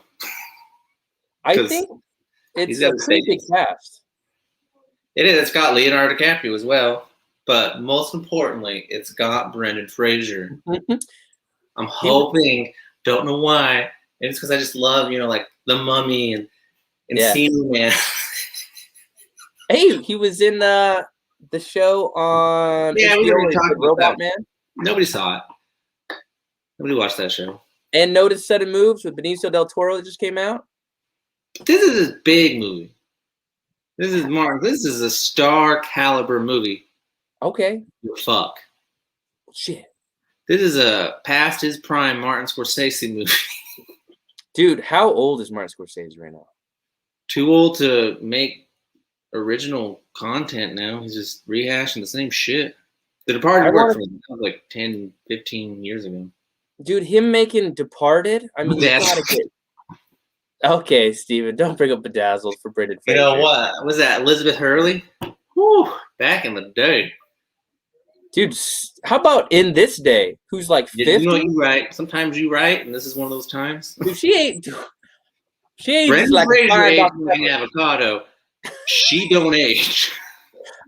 I think it's a pretty big cast. It is. It's got Leonardo DiCaprio as well, but most importantly, it's got Brendan Fraser. I'm hoping. Don't know why. It's because I just love, like The Mummy and Encino Man. Hey, he was in the show on HBO, Robot Man. Nobody saw it. Nobody watched that show. And Notice Sudden Moves with Benicio del Toro that just came out. This is a big movie. This is a star caliber movie. Okay. Fuck. Shit. This is a past his prime Martin Scorsese movie. Dude, how old is Martin Scorsese right now? Too old to make original content now. He's just rehashing the same shit. The Departed worked for him. That was like 10, 15 years ago. Dude, him making Departed? I mean, you gotta get... Okay, Steven, don't bring up Bedazzled for Brendan Fraser. You know what? Was that Elizabeth Hurley? Whew, back in the day. Dude, how about In This Day? Who's like 50? You know you right. Sometimes you right, and this is one of those times. Dude, she ain't Brendan like Fraser like avocado. She don't age.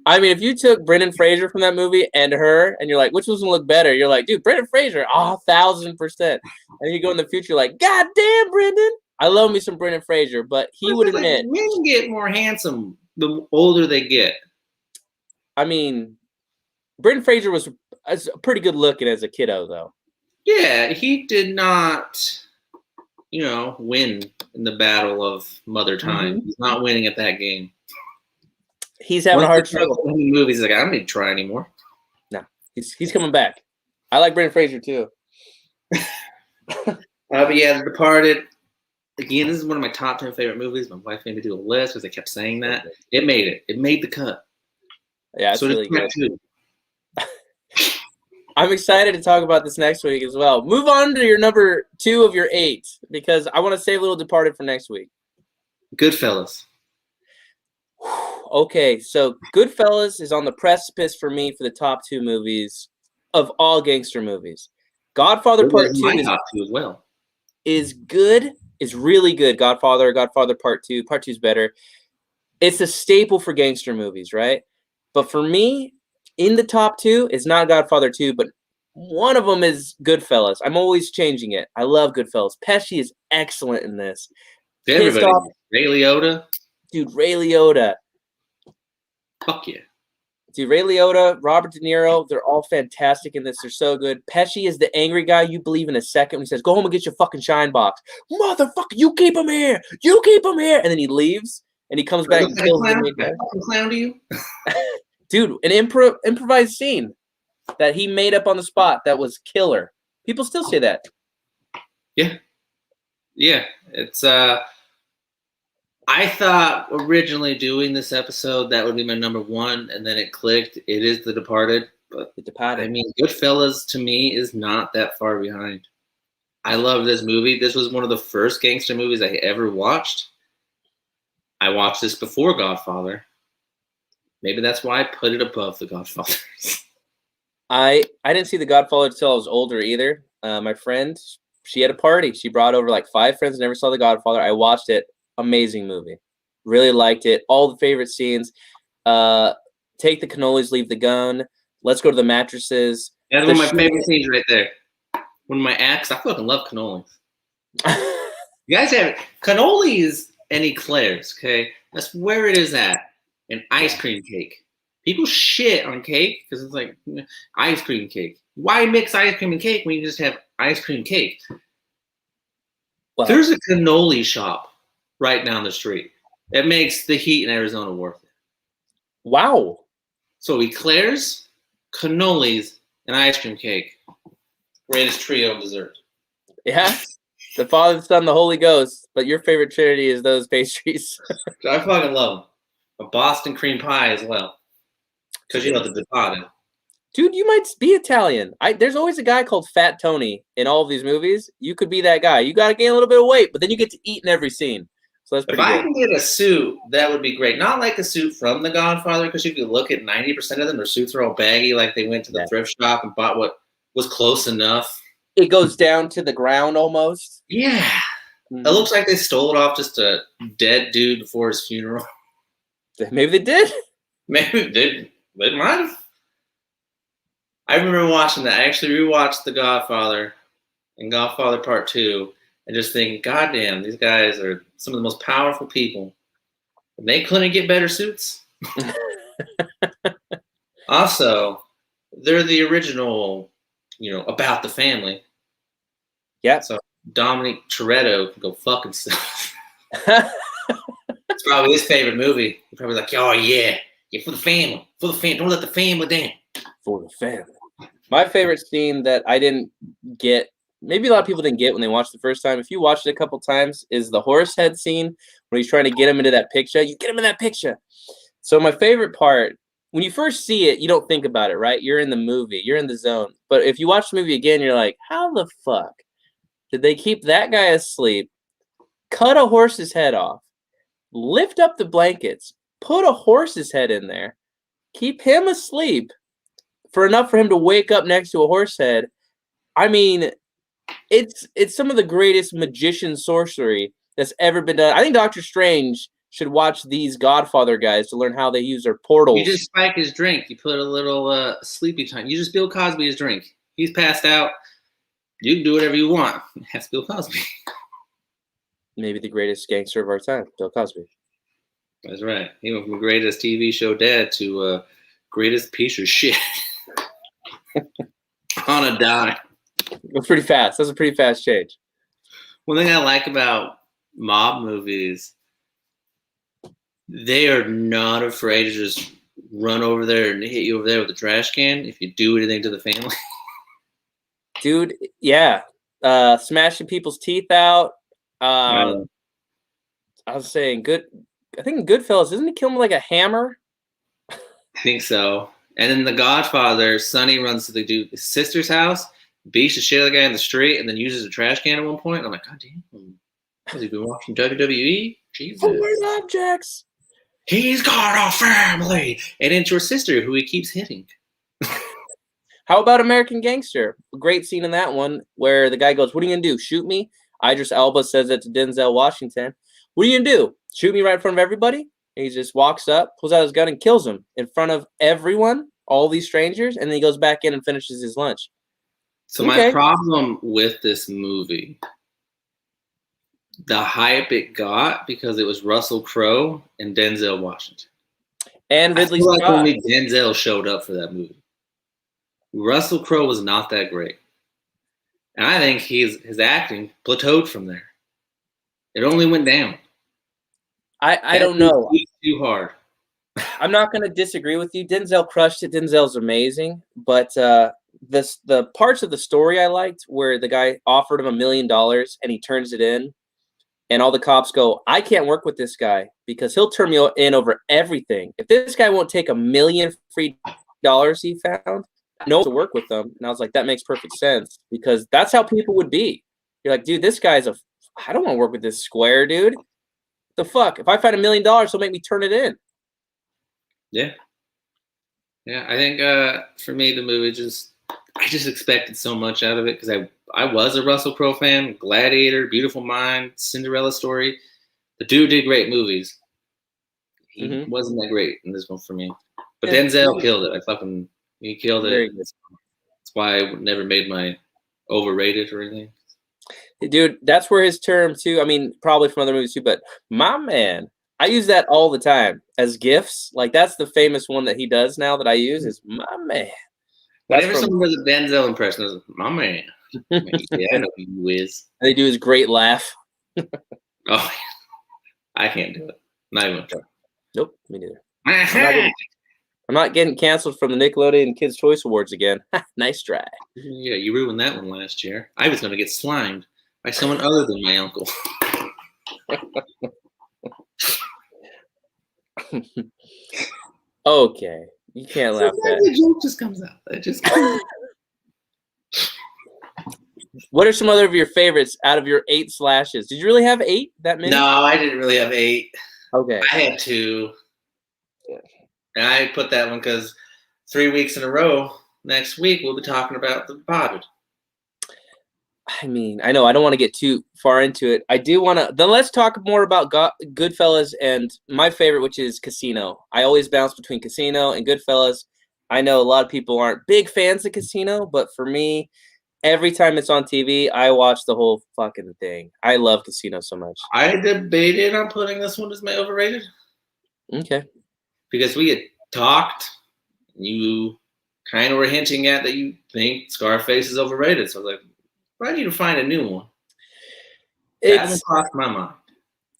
I mean, if you took Brendan Fraser from that movie and her, and you're like, which one's gonna look better? You're like, dude, Brendan Fraser, 1,000%. And you go in the future, like, God damn, Brendan. I love me some Brendan Fraser, but he would admit men get more handsome the older they get. I mean, Brendan Fraser was pretty good looking as a kiddo, though. Yeah, he did not, win in the battle of Mother Time. He's not winning at that game. He's having a hard struggle. In the movies, like, I don't need to try anymore. No, he's coming back. I like Brendan Fraser too. But yeah, The Departed. Again, this is one of my top 10 favorite movies. My wife made me do a list because I kept saying that. It made it. It made the cut. Yeah, it's really good. I'm excited to talk about this next week as well. Move on to your number 2 of your 8 because I want to save a little Departed for next week. Goodfellas. Okay, so Goodfellas is on the precipice for me for the top 2 movies of all gangster movies. Godfather Part 2 is top 2 as well. Is good. Is really good. Godfather Part 2. Part 2 is better. It's a staple for gangster movies, right? But for me, in the top 2 is not Godfather 2, but one of them is Goodfellas. I'm always changing it. I love Goodfellas. Pesci is excellent in this. Everybody. Ray Liotta. Dude, Ray Liotta. Fuck yeah. Dude, Ray Liotta, Robert De Niro, they're all fantastic in this. They're so good. Pesci is the angry guy you believe in a second when he says, go home and get your fucking shine box. Motherfucker, you keep him here. You keep him here. And then he leaves, and he comes back and kills him. Clown to you? Dude, an improvised scene that he made up on the spot that was killer. People still say that. Yeah. It's I thought originally doing this episode that would be my number one, and then it clicked. It is The Departed, but The Departed. I mean, Goodfellas to me is not that far behind. I love this movie. This was one of the first gangster movies I ever watched. I watched this before Godfather. Maybe that's why I put it above The Godfather. I didn't see The Godfather until I was older either. My friend, she had a party. She brought over like 5 friends, never saw The Godfather. I watched it. Amazing movie. Really liked it. All the favorite scenes. Take the cannolis, leave the gun. Let's go to the mattresses. That's one of my favorite scenes right there. One of my acts. I fucking love cannolis. You guys have cannolis and eclairs, okay? That's where it is at. And ice cream cake. People shit on cake because it's like ice cream cake. Why mix ice cream and cake when you just have ice cream cake? Wow. There's a cannoli shop right down the street. That makes the heat in Arizona worth it. Wow. So eclairs, cannolis, and ice cream cake. Greatest trio of dessert. Yeah. The Father, the Son, the Holy Ghost. But your favorite trinity is those pastries. I fucking love them. A Boston cream pie as well. Because you know the Departed. Dude, you might be Italian. There's always a guy called Fat Tony in all of these movies. You could be that guy. You got to gain a little bit of weight, but then you get to eat in every scene. So that's pretty good. If I good. can get a suit, that would be great. Not like a suit from The Godfather, because you could look at 90% of them, their suits are all baggy, like they went to the thrift shop and bought what was close enough. It goes down to the ground almost. Yeah. Mm-hmm. It looks like they stole it off just a dead dude before his funeral. Maybe they did. Maybe they might have. I remember watching that. I actually rewatched The Godfather and Godfather Part 2 and just thinking, goddamn, these guys are some of the most powerful people. And they couldn't get better suits. Also, they're the original, about the family. Yeah. So Dominic Toretto can go fuck himself. It's probably his favorite movie. He's probably like, oh, yeah, for the family. For the family. Don't let the family down. For the family. My favorite scene that I didn't get, maybe a lot of people didn't get when they watched the first time, if you watched it a couple times, is the horse head scene when he's trying to get him into that picture. You get him in that picture. So my favorite part, when you first see it, you don't think about it, right? You're in the movie. You're in the zone. But if you watch the movie again, you're like, how the fuck did they keep that guy asleep, cut a horse's head off, lift up the blankets, put a horse's head in there, keep him asleep for enough for him to wake up next to a horse head? I mean, it's some of the greatest magician sorcery that's ever been done. I think Doctor Strange should watch these Godfather guys to learn how they use their portals. You just spike his drink. You put a little sleepy time. You just Bill Cosby his drink. He's passed out. You can do whatever you want. That's Bill Cosby. Maybe the greatest gangster of our time, Bill Cosby. That's right. He went from greatest TV show dad to greatest piece of shit on a dime. That's pretty fast. That's a pretty fast change. One thing I like about mob movies, they are not afraid to just run over there and hit you over there with a trash can if you do anything to the family. Dude, yeah. Smashing people's teeth out. I was saying, I think in Goodfellas, doesn't he kill him with like a hammer? I think so. And in The Godfather, Sonny runs to his sister's house, beats the shit out of the guy in the street, and then uses a trash can at one point. And I'm like, God damn. Has he been watching WWE? Jesus. Oh, objects. He's got a family. And it's your sister who he keeps hitting. How about American Gangster? A great scene in that one where the guy goes, what are you going to do? Shoot me? Idris Elba says that to Denzel Washington. What are you going to do? Shoot me right in front of everybody? And he just walks up, pulls out his gun, and kills him in front of everyone, all these strangers, and then he goes back in and finishes his lunch. So my problem with this movie, the hype it got because it was Russell Crowe and Denzel Washington. And Ridley Scott. Scott. Only Denzel showed up for that movie. Russell Crowe was not that great. And I think his acting plateaued from there. It only went down. I don't know. Too hard. I'm not going to disagree with you. Denzel crushed it. Denzel's amazing. But the parts of the story I liked where the guy offered him $1 million and he turns it in, and all the cops go, I can't work with this guy because he'll turn me in over everything. If this guy won't take $1 million free dollars he found, no one to work with them. And I was like, that makes perfect sense because that's how people would be. You're like, dude, this guy's I don't want to work with this square dude. The fuck? If I find $1 million, he'll make me turn it in. Yeah. Yeah, I think for me, the movie I just expected so much out of it because I was a Russell Crowe fan. Gladiator, Beautiful Mind, Cinderella Story. The dude did great movies. He wasn't that great in this one for me. But Denzel killed it. He killed it. That's why I never made my overrated or anything. Dude, that's where his term too. I mean, probably from other movies too, but my man, I use that all the time as gifs. Like that's the famous one that he does now that I use is my man. Whenever someone does a Denzel impression, it's my man. Yeah, I know who you is. They do his great laugh. Oh, I can't do it. Not even try. Nope, me neither. I'm not getting canceled from the Nickelodeon Kids' Choice Awards again. Nice try. Yeah, you ruined that one last year. I was going to get slimed by someone other than my uncle. Okay, you can't laugh at that. The joke just comes out. It just comes out. What are some other of your favorites out of your 8 slashes? Did you really have 8? That many? No, I didn't really have 8. Okay. I had 2. And I put that one because 3 weeks in a row, next week, we'll be talking about The Departed. I mean, I know I don't want to get too far into it. I do want to. Then let's talk more about Goodfellas and my favorite, which is Casino. I always bounce between Casino and Goodfellas. I know a lot of people aren't big fans of Casino, but for me, every time it's on TV, I watch the whole fucking thing. I love Casino so much. I debated on putting this one as my overrated. Okay. Because we had talked, you kind of were hinting at that you think Scarface is overrated. So I was like, I need to find a new one. That one crossed my mind.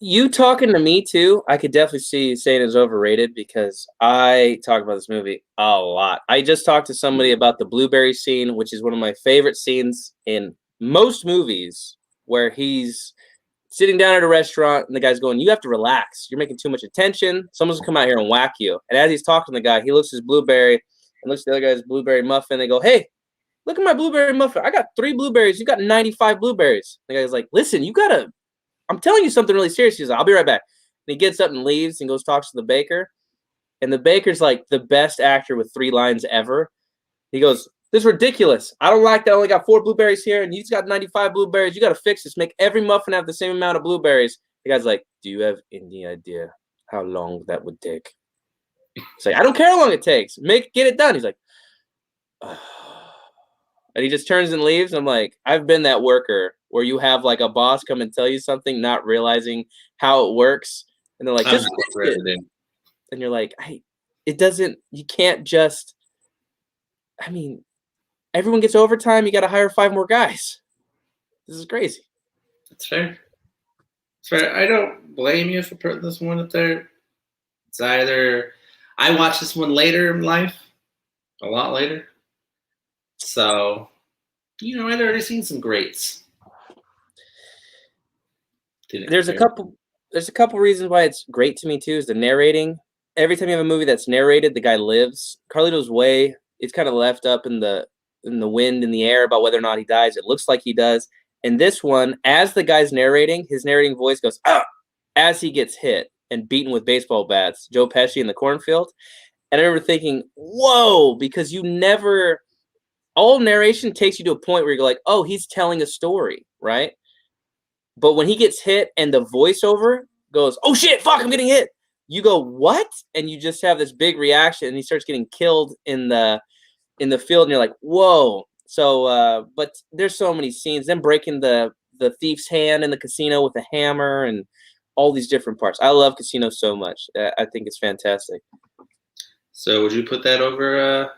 You talking to me too, I could definitely see you saying it's overrated because I talk about this movie a lot. I just talked to somebody about the blueberry scene, which is one of my favorite scenes in most movies, where he's sitting down at a restaurant and the guy's going, you have to relax. You're making too much attention. Someone's gonna come out here and whack you. And as he's talking to the guy, he looks at his blueberry and looks at the other guy's blueberry muffin. They go, hey, look at my blueberry muffin. I got 3 blueberries. You got 95 blueberries. The guy's like, listen, I'm telling you something really serious. He's like, I'll be right back. And he gets up and leaves and goes talks to the baker. And the baker's like the best actor with 3 lines ever. He goes, this is ridiculous. I don't like that. I only got 4 blueberries here and you've got 95 blueberries. You got to fix this. Make every muffin have the same amount of blueberries. The guy's like, do you have any idea how long that would take? It's like, I don't care how long it takes. Get it done. He's like, oh. And he just turns and leaves. I'm like, I've been that worker where you have like a boss come and tell you something, not realizing how it works. And they're like, just fix it. And you're like, it doesn't, you can't just, I mean, everyone gets overtime. You got to hire 5 more guys. This is crazy. That's fair. It's fair. I don't blame you for putting this one up there. It's either I watched this one later in life, a lot later. So, I'd already seen some greats. There's a couple reasons why it's great to me too. Is the narrating. Every time you have a movie that's narrated, the guy lives. Carlito's Way. It's kind of left up in the wind, in the air about whether or not he dies. It looks like he does. And this one, as the guy's narrating, his narrating voice goes as he gets hit and beaten with baseball bats. Joe Pesci in the cornfield. And I remember thinking, whoa, because all narration takes you to a point where you're like, oh, he's telling a story, right? But when he gets hit and the voiceover goes, oh shit, fuck, I'm getting hit. You go, what? And you just have this big reaction and he starts getting killed in the field and you're like, whoa. So, but there's so many scenes. Them breaking the thief's hand in the casino with a hammer and all these different parts. I love Casino so much. I think it's fantastic. So would you put that over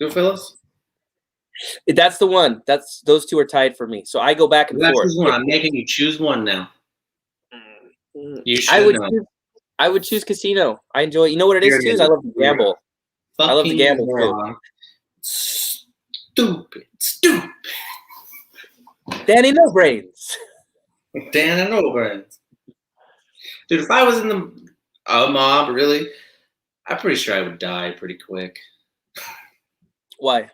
Goodfellas? That's the one. Those 2 are tied for me. So I go back and forth. I'm making you choose one now. You should I would choose Casino. I enjoy. You know what it is too? I love to gamble. I love to gamble too. Stupid. Danny No Brains. Dan and O'Brien. Dude, if I was in a mob, really, I'm pretty sure I would die pretty quick. Why?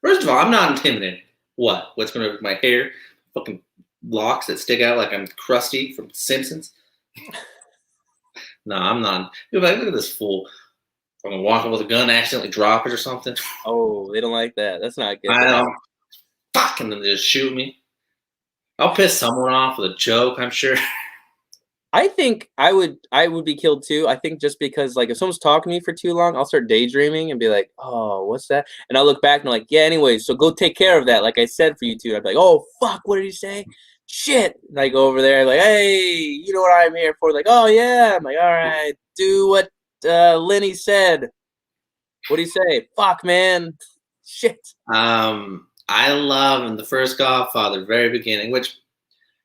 First of all, I'm not intimidated. What? What's going to my hair? Fucking locks that stick out like I'm Krusty from Simpsons? No, I'm not. Dude, like, look at this fool. I'm going to walk up with a gun, accidentally drop it or something. Oh, they don't like that. That's not good. I know. Fuck, and then they just shoot me. I'll piss someone off with a joke, I'm sure. I think I would be killed too. I think just because like if someone's talking to me for too long, I'll start daydreaming and be like, oh, what's that? And I'll look back and I'm like, yeah, anyways, so go take care of that. Like I said for you two. I'd be like, oh fuck, what did he say? Shit. And I go over there, like, hey, you know what I'm here for? Like, oh yeah. I'm like, all right, do what Lenny said. What do you say? Fuck, man. Shit. I love in the first Godfather, very beginning, which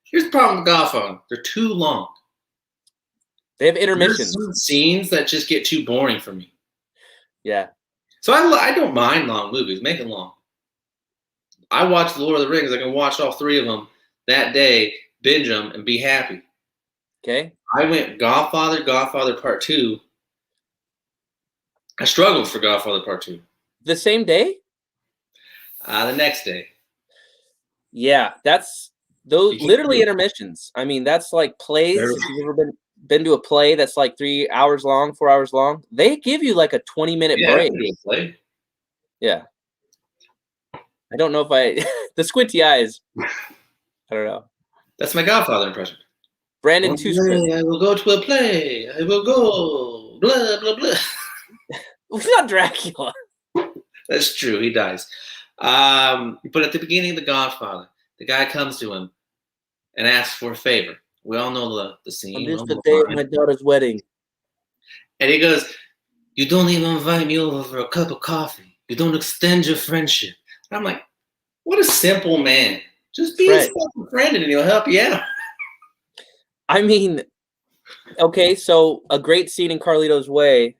here's the problem with Godfather. They're too long. They have intermissions. There's some scenes that just get too boring for me. Yeah. So I don't mind long movies. Make it long. I watched Lord of the Rings. I can watch all three of them that day, binge them, and be happy. Okay. I went Godfather, Godfather Part 2. I struggled for Godfather Part 2. The same day? The next day. Yeah, that's those literally intermissions. I mean, that's like plays. If you've ever been to a play that's like 3 hours long, 4 hours long, they give you like a 20-minute break. Play. Yeah. I don't know if the squinty eyes. I don't know. That's my Godfather impression. Brandon too squint. I will go to a play. I will go. Blah, blah, blah. It's not Dracula. That's true. He dies. But at the beginning of The Godfather, the guy comes to him and asks for a favor. We all know the scene. On this the day of my daughter's wedding. And he goes, you don't even invite me over for a cup of coffee. You don't extend your friendship. And I'm like, what a simple man. Just be his fucking friend and he'll help you out. I mean, okay, so a great scene in Carlito's Way.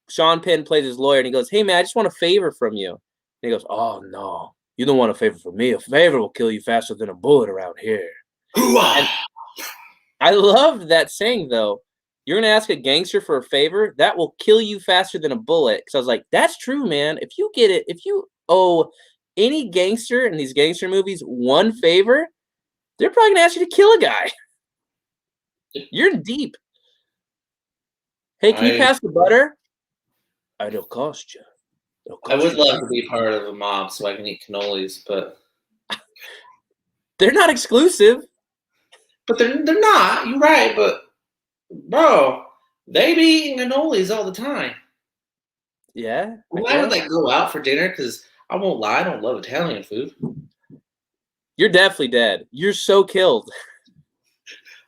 Sean Penn plays his lawyer and he goes, hey man, I just want a favor from you. And he goes, oh no, you don't want a favor from me. A favor will kill you faster than a bullet around here. And I loved that saying though. You're gonna ask a gangster for a favor that will kill you faster than a bullet. Because I was like, that's true, man. If you get it, if you owe any gangster in these gangster movies one favor, they're probably gonna ask you to kill a guy. You're deep. Hey, can you pass the butter? It'll cost you. I would love to be part of a mob so I can eat cannolis, but they're not exclusive. But they're not. You're right, but bro, they be eating cannolis all the time. Yeah. Why would they go out for dinner? Because I won't lie, I don't love Italian food. You're definitely dead. You're so killed,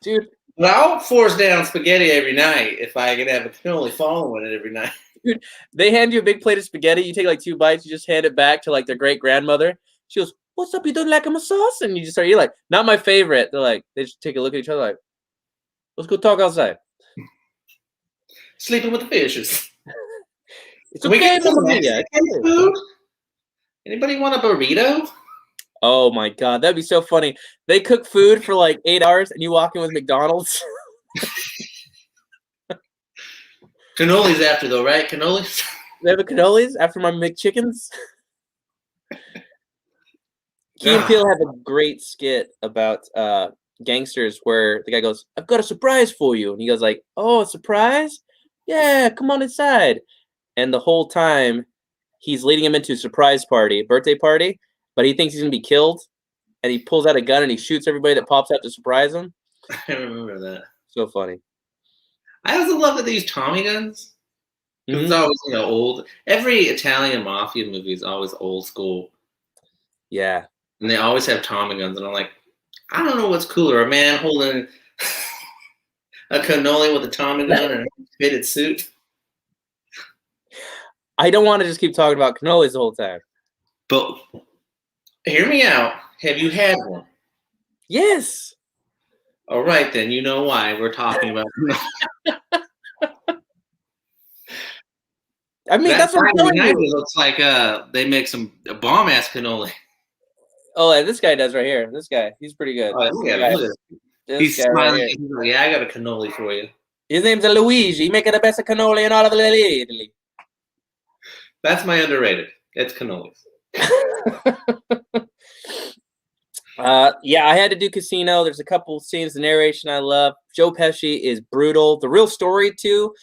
dude. But I'll force down spaghetti every night if I can have a cannoli following it every night. Dude, they hand you a big plate of spaghetti. You take like 2 bites. You just hand it back to like their great grandmother. She goes, "What's up? You don't like my sauce?" And you just start. You're like, "Not my favorite." They're like, they just take a look at each other like, "Let's go talk outside." Sleeping with the fishes. It's okay, food? Anybody want a burrito? Oh my god, that'd be so funny. They cook food for like 8 hours, and you walk in with McDonald's. Cannolis after though, right? Cannolis. They have a cannolis after my McChickens. Key and Peele have a great skit about gangsters where the guy goes, "I've got a surprise for you," and he goes like, "Oh, a surprise? Yeah, come on inside." And the whole time, he's leading him into a surprise party, birthday party, but he thinks he's gonna be killed, and he pulls out a gun and he shoots everybody that pops out to surprise him. I remember that. So funny. I also love that they use Tommy guns. It's always, old. Every Italian mafia movie is always old school. Yeah. And they always have Tommy guns, and I'm like, I don't know what's cooler, a man holding a cannoli with a Tommy gun and a fitted suit. I don't want to just keep talking about cannolis the whole time. But hear me out. Have you had one? Yes. All right, then. You know why we're talking about I mean, that's what I'm telling you. It looks like they make a bomb ass cannoli. Oh, yeah, this guy does right here. This guy, he's pretty good. He's smiling. Right, he's like, yeah, I got a cannoli for you. His name's Luigi. He making the best cannoli in all of Italy. That's my underrated. It's cannolis. Yeah, I had to do Casino. There's a couple scenes, the narration I love. Joe Pesci is brutal. The real story too,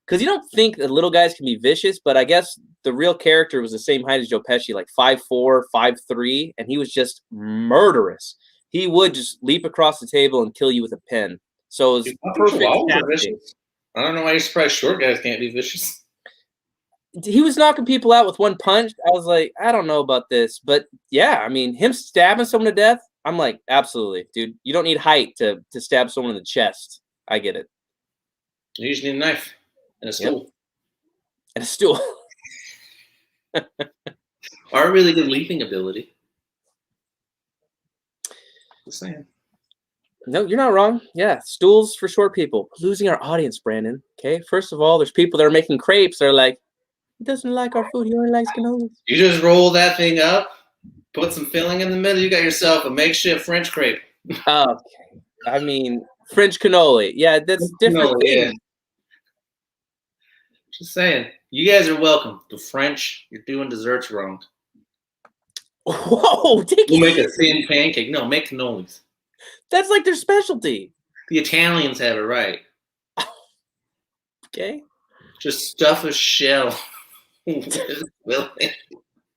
because you don't think that little guys can be vicious, but I guess the real character was the same height as Joe Pesci, like 5'4", 5'3", and he was just murderous. He would just leap across the table and kill you with a pen. So it was perfect. I don't know why you're surprised short guys can't be vicious. He was knocking people out with one punch. I was like, I don't know about this. But yeah, I mean, him stabbing someone to death, I'm like, absolutely, dude. You don't need height to stab someone in the chest. I get it. You just need a knife and a stool. Yep. And a stool. Or a really good leaping ability. Just saying. No, you're not wrong. Yeah, stools for short people. We're losing our audience, Brandon. Okay, first of all, there's people that are making crepes. They're like, he doesn't like our food. He only likes cannolis. You just roll that thing up, put some filling in the middle. You got yourself a makeshift French crepe. Okay. I mean, French cannoli. Yeah, that's different. Yeah. Just saying. You guys are welcome. The French, you're doing desserts wrong. Whoa, we'll make a thin pancake. No, make cannolis. That's like their specialty. The Italians have it right. Okay. Just stuff a shell.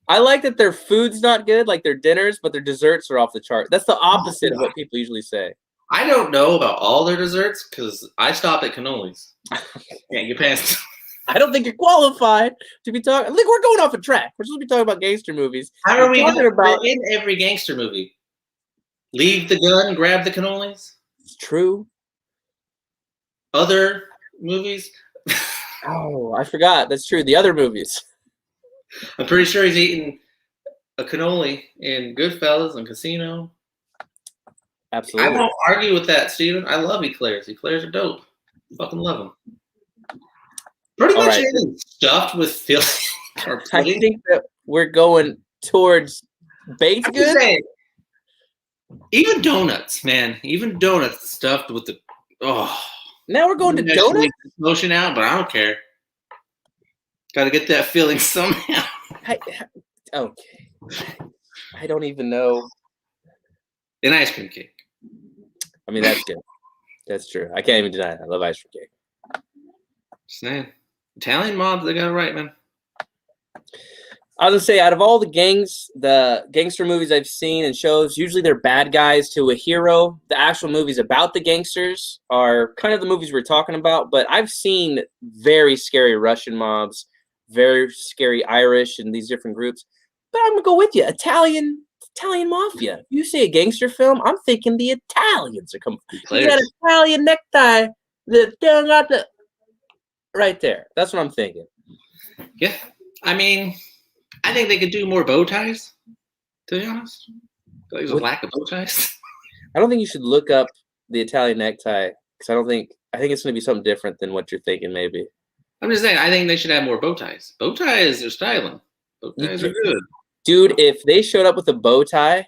I like that their food's not good, like their dinners, but their desserts are off the chart. That's the opposite of what people usually say. I don't know about all their desserts because I stopped at cannolis. Can't get past. I don't think you're qualified to be talking. Look, we're going off a track. We're supposed to be talking about gangster movies. How are we talking about in every gangster movie? Leave the gun, grab the cannolis. It's true. Other movies. Oh, I forgot. That's true. The other movies. I'm pretty sure he's eating a cannoli in Goodfellas and Casino. Absolutely. I won't argue with that, Steven. I love eclairs. Eclairs are dope. Fucking love them. Pretty much anything stuffed with filling or pudding. I think that we're going towards baked goods. Even donuts, man. Even donuts stuffed with the Now we're going to donuts? Motion out, but I don't care. Got to get that feeling somehow. Okay. I don't even know. An ice cream cake. I mean, that's good. That's true. I can't even deny it. I love ice cream cake. Just saying. Italian mobs, they got it right, man. I was going to say, out of all the gangster movies I've seen and shows, usually they're bad guys to a hero. The actual movies about the gangsters are kind of the movies we're talking about, but I've seen very scary Russian mobs, very scary Irish and these different groups. But I'm going to go with you. Italian mafia. You say a gangster film, I'm thinking the Italians are coming. You got an Italian necktie. Got the right there. That's what I'm thinking. Yeah. I mean, I think they could do more bow ties, to be honest. There's a lack of bow ties. I don't think you should look up the Italian necktie because I think it's going to be something different than what you're thinking maybe. I'm just saying, I think they should have more bow ties. Bow ties are styling. Bow ties are good. Dude, if they showed up with a bow tie.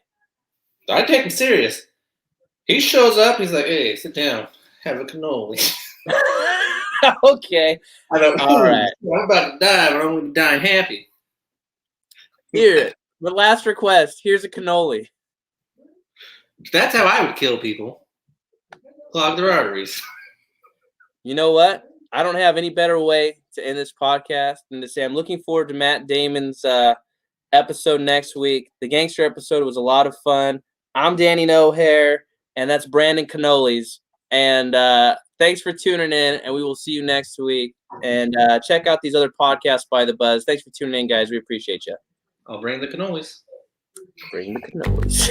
I'd take him serious. He shows up, he's like, hey, sit down. Have a cannoli. Okay. I don't, all right. I'm about to die, but I'm going to be dying happy. Here, the last request. Here's a cannoli. That's how I would kill people. Clog their arteries. You know what? I don't have any better way to end this podcast than to say I'm looking forward to Matt Damon's episode next week. The gangster episode was a lot of fun. I'm Danny Nohair, and that's Brandon Cannolis. And thanks for tuning in, and we will see you next week. And check out these other podcasts by The Buzz. Thanks for tuning in, guys. We appreciate you. I'll bring the cannolis. Bring the cannolis.